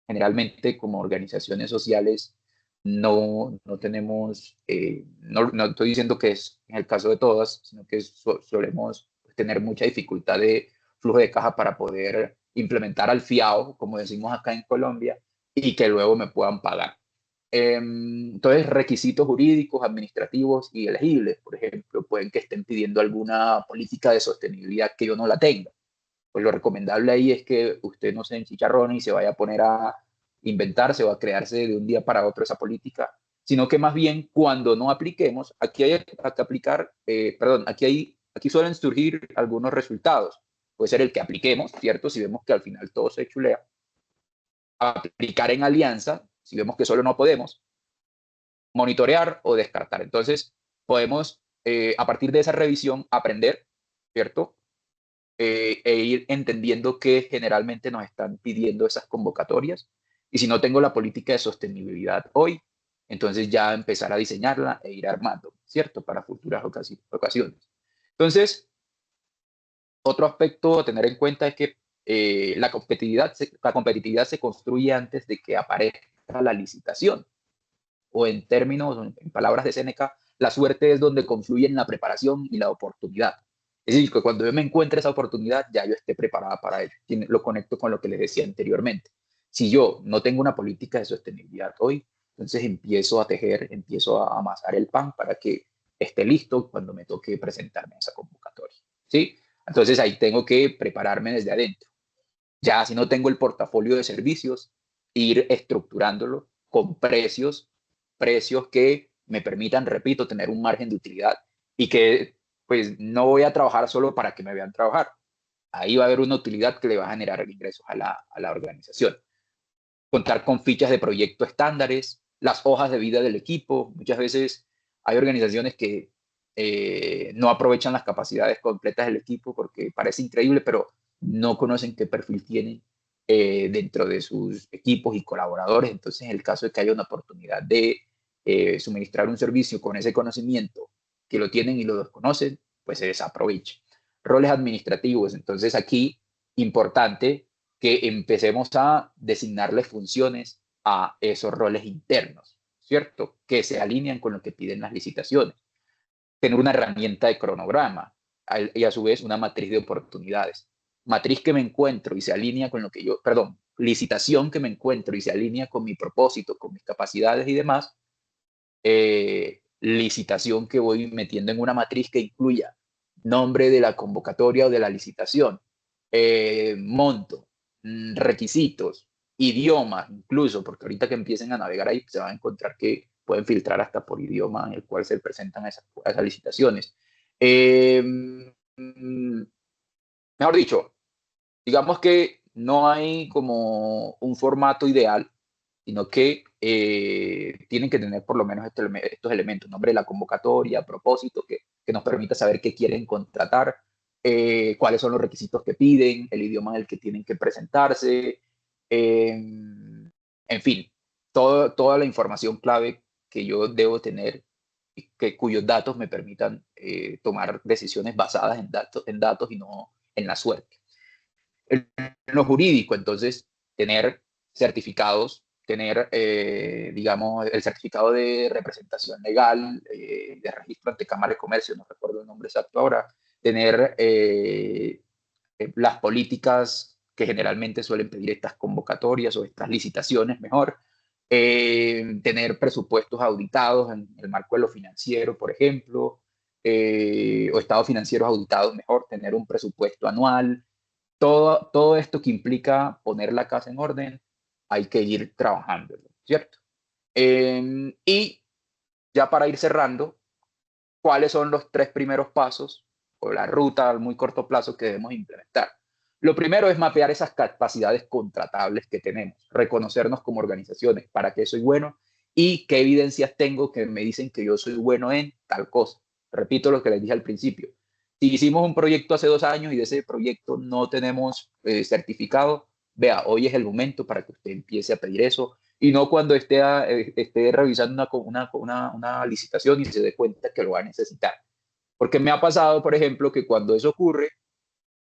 generalmente como organizaciones sociales no tenemos, no estoy diciendo que es en el caso de todas, sino que solemos tener mucha dificultad de flujo de caja para poder implementar al fiado, como decimos acá en Colombia, y que luego me puedan pagar. Entonces, requisitos jurídicos, administrativos y elegibles, por ejemplo, pueden que estén pidiendo alguna política de sostenibilidad que yo no la tenga. Pues lo recomendable ahí es que usted no se enchicharrone y se vaya a poner a inventarse o a crearse de un día para otro esa política, sino que más bien cuando no apliquemos, aquí hay que aplicar, perdón, aquí suelen surgir algunos resultados. Puede ser el que apliquemos, ¿cierto? Si vemos que al final todo se chulea. Aplicar en alianza, si vemos que solo no podemos, monitorear o descartar. Entonces, podemos, a partir de esa revisión, aprender, ¿cierto? E ir entendiendo que generalmente nos están pidiendo esas convocatorias. Y si no tengo la política de sostenibilidad hoy, entonces ya empezar a diseñarla e ir armando, ¿cierto? Para futuras ocasiones. Entonces, otro aspecto a tener en cuenta es que la competitividad se construye antes de que aparezca la licitación. O en términos, en palabras de Séneca, la suerte es donde confluyen la preparación y la oportunidad. Es decir, que cuando yo me encuentre esa oportunidad, ya yo esté preparada para ello. Lo conecto con lo que les decía anteriormente. Si yo no tengo una política de sostenibilidad hoy, entonces empiezo a tejer, empiezo a amasar el pan para que esté listo cuando me toque presentarme a esa convocatoria. ¿Sí? Entonces ahí tengo que prepararme desde adentro. Ya si no tengo el portafolio de servicios, ir estructurándolo con precios que me permitan, repito, tener un margen de utilidad y que pues no voy a trabajar solo para que me vean trabajar. Ahí va a haber una utilidad que le va a generar ingresos a la organización. Contar con fichas de proyecto estándares, las hojas de vida del equipo. Muchas veces hay organizaciones que no aprovechan las capacidades completas del equipo porque parece increíble, pero no conocen qué perfil tienen dentro de sus equipos y colaboradores. Entonces, en el caso de que haya una oportunidad de suministrar un servicio con ese conocimiento que lo tienen y lo desconocen, pues se desaprovecha. Roles administrativos. Entonces, aquí, importante que empecemos a designarle funciones a esos roles internos, ¿cierto? Que se alinean con lo que piden las licitaciones. Tener una herramienta de cronograma y a su vez una matriz de oportunidades. Matriz que me encuentro y se alinea con lo que yo, perdón, licitación que me encuentro y se alinea con mi propósito, con mis capacidades y demás. Licitación que voy metiendo en una matriz que incluya nombre de la convocatoria o de la licitación, monto, requisitos, idioma incluso, porque ahorita que empiecen a navegar ahí se van a encontrar que pueden filtrar hasta por idioma en el cual se presentan esas licitaciones. Mejor dicho, digamos que no hay como un formato ideal, sino que tienen que tener por lo menos estos elementos, nombre de la convocatoria, propósito, que nos permita saber qué quieren contratar, cuáles son los requisitos que piden, el idioma en el que tienen que presentarse, en fin, toda la información clave que yo debo tener, cuyos datos me permitan tomar decisiones basadas en datos y no en la suerte. En lo jurídico, entonces, tener certificados, tener, digamos, el certificado de representación legal, de registro ante Cámara de Comercio, no recuerdo el nombre exacto ahora, tener las políticas que generalmente suelen pedir estas convocatorias o estas licitaciones mejor, tener presupuestos auditados en el marco de lo financiero, por ejemplo, o estados financieros auditados mejor, tener un presupuesto anual, todo esto que implica poner la casa en orden, hay que ir trabajando, ¿cierto? Y ya para ir cerrando, ¿cuáles son los 3 primeros pasos o la ruta a muy corto plazo que debemos implementar? Lo primero es mapear esas capacidades contratables que tenemos, reconocernos como organizaciones, para qué soy bueno y qué evidencias tengo que me dicen que yo soy bueno en tal cosa. Repito lo que les dije al principio. Si hicimos un proyecto hace 2 años y de ese proyecto no tenemos certificado, vea, hoy es el momento para que usted empiece a pedir eso y no cuando esté revisando una licitación y se dé cuenta que lo va a necesitar. Porque me ha pasado, por ejemplo, que cuando eso ocurre,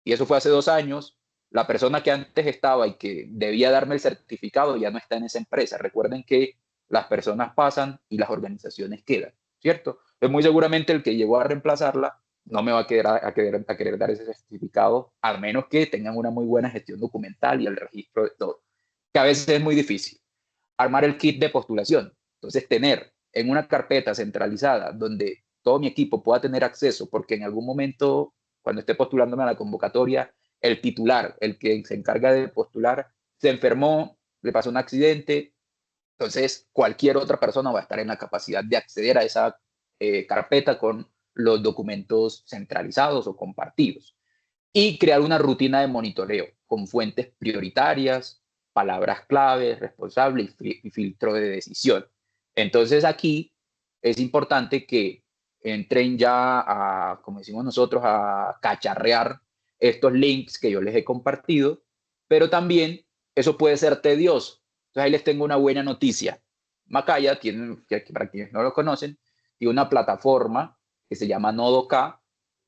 y eso fue hace 2 años, la persona que antes estaba y que debía darme el certificado ya no está en esa empresa. Recuerden que las personas pasan y las organizaciones quedan, ¿cierto? Entonces, muy seguramente el que llegó a reemplazarla no me va a querer dar ese certificado, a menos que tengan una muy buena gestión documental y el registro de todo, que a veces es muy difícil. Armar el kit de postulación. Entonces, tener en una carpeta centralizada donde todo mi equipo pueda tener acceso, porque en algún momento, cuando esté postulándome a la convocatoria, el titular, el que se encarga de postular, se enfermó, le pasó un accidente, entonces cualquier otra persona va a estar en la capacidad de acceder a esa carpeta con los documentos centralizados o compartidos. Y crear una rutina de monitoreo con fuentes prioritarias, palabras claves, responsable y filtro de decisión. Entonces aquí es importante que entren ya a, como decimos nosotros, a cacharrear estos links que yo les he compartido, pero también eso puede ser tedioso. Entonces ahí les tengo una buena noticia. Macaya tiene, para quienes no lo conocen, tiene una plataforma que se llama Nodoka,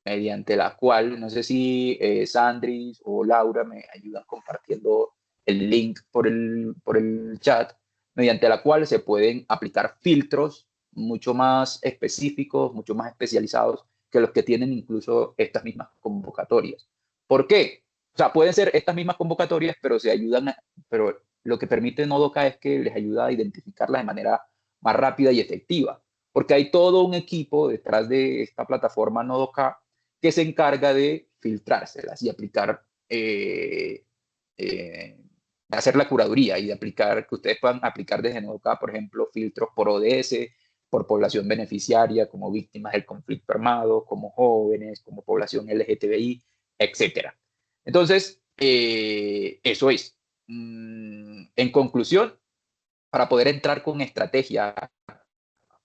mediante la cual, no sé si Sandris o Laura me ayudan compartiendo el link por el chat, mediante la cual se pueden aplicar filtros mucho más específicos, mucho más especializados que los que tienen incluso estas mismas convocatorias. ¿Por qué? O sea, pueden ser estas mismas convocatorias, pero se ayudan, pero lo que permite Nodoka es que les ayuda a identificarlas de manera más rápida y efectiva, porque hay todo un equipo detrás de esta plataforma Nodoka que se encarga de filtrárselas y aplicar, hacer la curaduría y de aplicar, que ustedes puedan aplicar desde Nodoka, por ejemplo, filtros por ODS, por población beneficiaria, como víctimas del conflicto armado, como jóvenes, como población LGTBI, etcétera. Entonces, eso es. En conclusión, para poder entrar con estrategia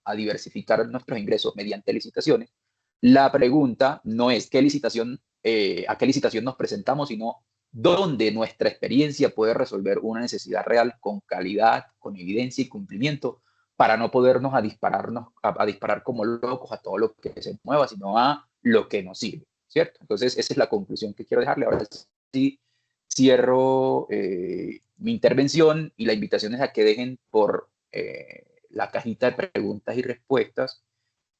a diversificar nuestros ingresos mediante licitaciones, la pregunta no es qué licitación, a qué licitación nos presentamos, sino dónde nuestra experiencia puede resolver una necesidad real con calidad, con evidencia y cumplimiento, para no podernos a disparar como locos a todo lo que se mueva, sino a lo que nos sirve, ¿cierto? Entonces, esa es la conclusión que quiero dejarle. Ahora sí, cierro mi intervención y la invitación es a que dejen por la cajita de preguntas y respuestas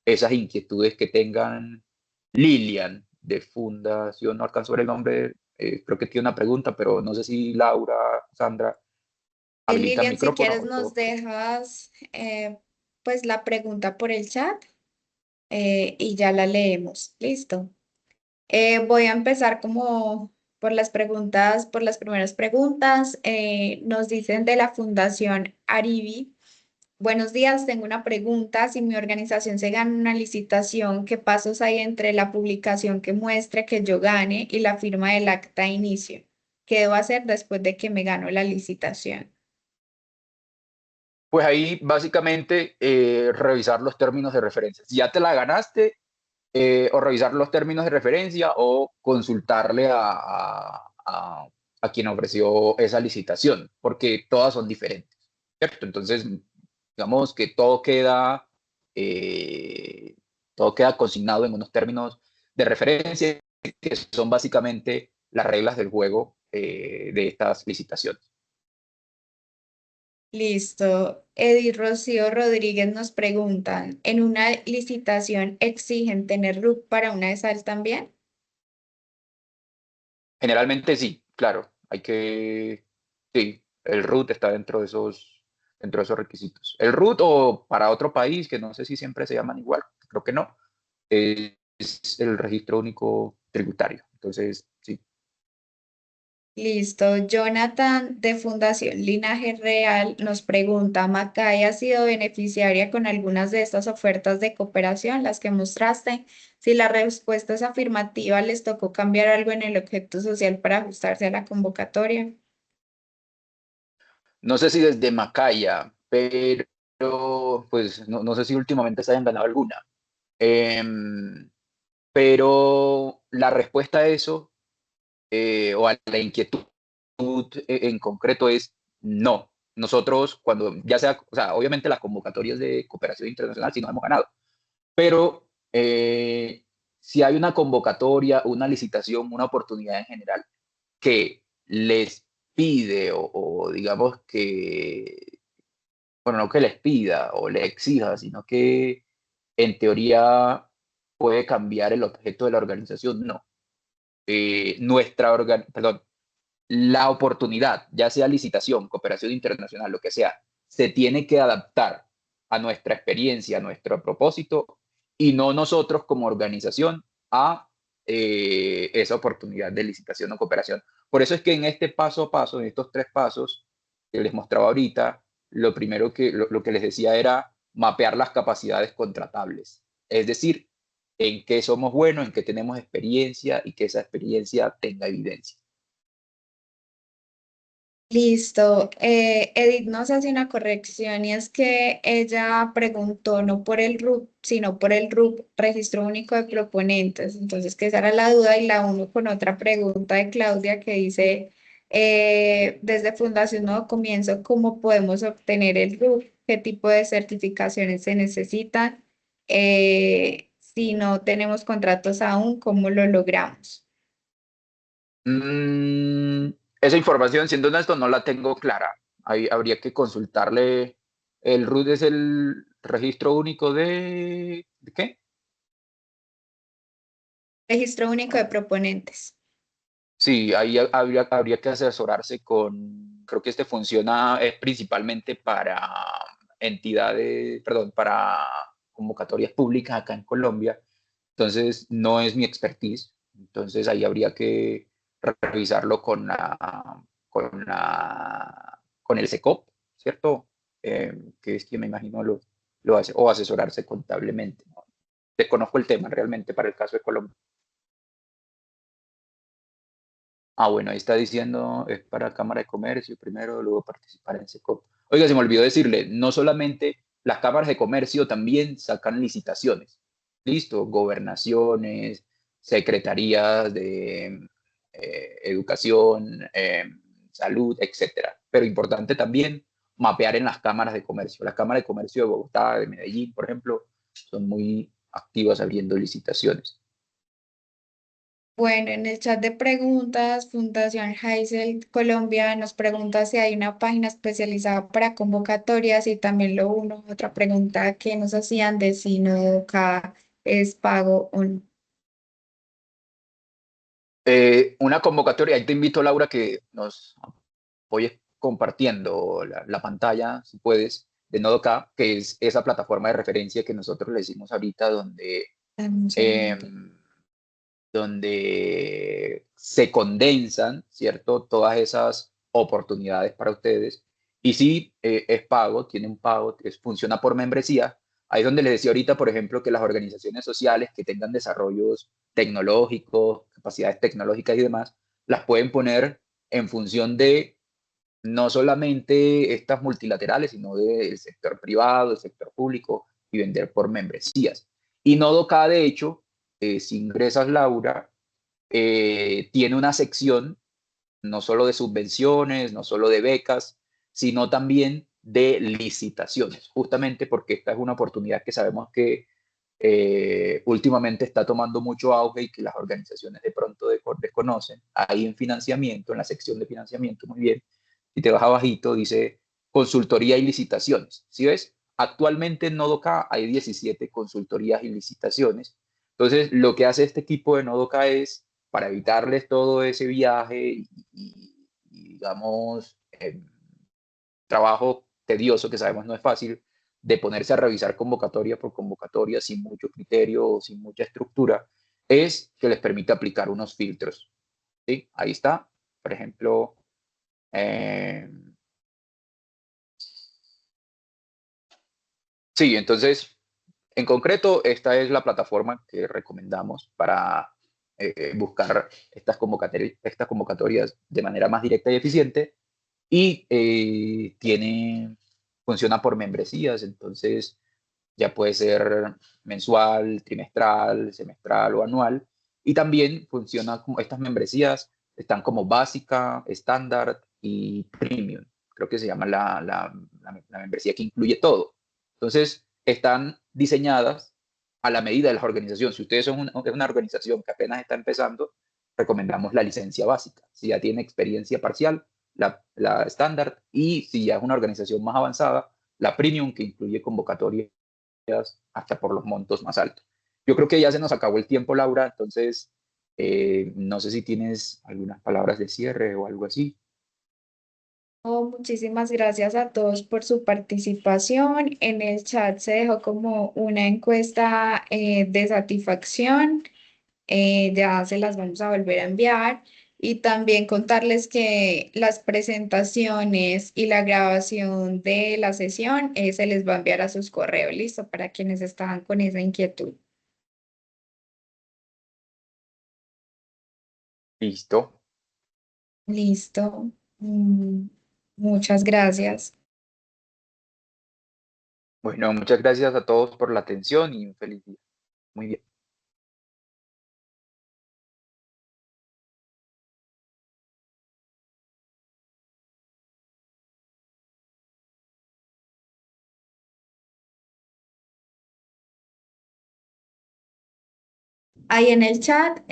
esas inquietudes que tengan. Lilian, de Fundación, no alcanzo a ver el nombre, creo que tiene una pregunta, pero no sé si Laura, Sandra, habilitan Lilian, si micrófono quieres o nos todo. dejas pues la pregunta por el chat y ya la leemos. Listo. Voy a empezar como por las preguntas, por las primeras preguntas. Nos dicen de la Fundación Arivi. Buenos días, tengo una pregunta. Si mi organización se gana una licitación, ¿qué pasos hay entre la publicación que muestre que yo gane y la firma del acta de inicio? ¿Qué debo hacer después de que me gano la licitación? Pues ahí básicamente revisar los términos de referencia. Si ya te la ganaste, o revisar los términos de referencia o consultarle a quien ofreció esa licitación, porque todas son diferentes, ¿cierto? Entonces, digamos que todo queda consignado en unos términos de referencia que son básicamente las reglas del juego de estas licitaciones. Listo. Eddie Rocío Rodríguez nos preguntan, ¿en una licitación exigen tener RUC para una de esas también? Generalmente sí, claro, sí, el root está dentro de esos requisitos. El root o para otro país, que no sé si siempre se llaman igual, creo que no, es el registro único tributario. Entonces, sí. Listo. Jonathan de Fundación Linaje Real nos pregunta, ¿Macay ha sido beneficiaria con algunas de estas ofertas de cooperación, las que mostraste? Si la respuesta es afirmativa, ¿les tocó cambiar algo en el objeto social para ajustarse a la convocatoria? No sé si desde Macaya, pero pues no sé si últimamente se hayan ganado alguna. Em, pero la respuesta a eso, o a la inquietud en concreto es no. Nosotros, cuando ya sea, o sea, obviamente las convocatorias de cooperación internacional sí nos hemos ganado, pero si hay una convocatoria, una licitación, una oportunidad en general que les pide o digamos que, bueno, no que les pida o le exija, sino que en teoría puede cambiar el objeto de la organización, no. Perdón, la oportunidad, ya sea licitación, cooperación internacional, lo que sea, se tiene que adaptar a nuestra experiencia, a nuestro propósito, y no nosotros como organización a esa oportunidad de licitación o cooperación. Por eso es que en este paso a paso, en estos 3 pasos que les mostraba ahorita, lo primero lo que les decía era mapear las capacidades contratables. Es decir, en qué somos buenos, en qué tenemos experiencia y que esa experiencia tenga evidencia. Listo. Edith nos hace una corrección y es que ella preguntó no por el RUP, sino por el RUP, Registro Único de Proponentes. Entonces, que esa era la duda y la uno con otra pregunta de Claudia que dice, desde Fundación Nuevo Comienzo, ¿cómo podemos obtener el RUP? ¿Qué tipo de certificaciones se necesitan? Si no tenemos contratos aún, ¿cómo lo logramos? Mm, esa información, siendo honesto, no la tengo clara. Ahí habría que consultarle. El RUT es el registro único ¿de qué? Registro Único de Proponentes. Sí, ahí habría que asesorarse con, creo que este funciona principalmente para entidades, perdón, para convocatorias públicas acá en Colombia. Entonces, no es mi expertise. Entonces, ahí habría que revisarlo con el SECOP, ¿cierto? Que es quien me imagino lo hace, o asesorarse contablemente, ¿no? Desconozco el tema realmente para el caso de Colombia. Ah, bueno, ahí está diciendo, es para Cámara de Comercio primero, luego participar en SECOP. Oiga, se me olvidó decirle, no solamente las cámaras de comercio también sacan licitaciones. Listo, gobernaciones, secretarías de educación, salud, etcétera. Pero importante también mapear en las cámaras de comercio. Las cámaras de comercio de Bogotá, de Medellín, por ejemplo, son muy activas abriendo licitaciones. Bueno, en el chat de preguntas, Fundación Heisel Colombia nos pregunta si hay una página especializada para convocatorias y también lo uno, otra pregunta que nos hacían de si no cada es pago o no. Una convocatoria, ahí te invito, Laura, que nos apoyes compartiendo la pantalla, si puedes, de Nodoka, que es esa plataforma de referencia que nosotros le decimos ahorita, Dame un segundo. em, donde se condensan, ¿cierto? Todas esas oportunidades para ustedes. Y sí, es pago, tiene un pago, funciona por membresía. Ahí es donde les decía ahorita, por ejemplo, que las organizaciones sociales que tengan desarrollos tecnológicos, capacidades tecnológicas y demás, las pueden poner en función de no solamente estas multilaterales, sino del sector privado, del sector público y vender por membresías. Y Nodoka, de hecho, si ingresas, Laura, tiene una sección no solo de subvenciones, no solo de becas, sino también de licitaciones, justamente porque esta es una oportunidad que sabemos que últimamente está tomando mucho auge y que las organizaciones de pronto desconocen. Ahí en financiamiento, en la sección de financiamiento, muy bien, y te vas abajito, dice consultoría y licitaciones. ¿Sí ves? Actualmente en Nodoka hay 17 consultorías y licitaciones. Entonces, lo que hace este equipo de Nodoka es, para evitarles todo ese viaje digamos, trabajo tedioso que sabemos no es fácil, de ponerse a revisar convocatoria por convocatoria sin mucho criterio, sin mucha estructura, es que les permite aplicar unos filtros. ¿Sí? Ahí está. Por ejemplo, eh, sí, entonces, en concreto, esta es la plataforma que recomendamos para buscar estas convocatorias de manera más directa y eficiente y funciona por membresías, entonces ya puede ser mensual, trimestral, semestral o anual. Y también funciona como estas membresías están como básica, estándar y premium. Creo que se llama la membresía que incluye todo. Entonces, están diseñadas a la medida de las organizaciones. Si ustedes son una organización que apenas está empezando, recomendamos la licencia básica. Si ya tiene experiencia parcial, la estándar, y si ya es una organización más avanzada, la premium, que incluye convocatorias hasta por los montos más altos. Yo creo que ya se nos acabó el tiempo, Laura, entonces no sé si tienes algunas palabras de cierre o algo así. Muchísimas gracias a todos por su participación. En el chat se dejó como una encuesta de satisfacción. Ya se las vamos a volver a enviar. Y también contarles que las presentaciones y la grabación de la sesión se les va a enviar a sus correos, listo, para quienes estaban con esa inquietud. Listo. Listo. Muchas gracias. Bueno, muchas gracias a todos por la atención y un feliz día. Muy bien. Ahí en el chat.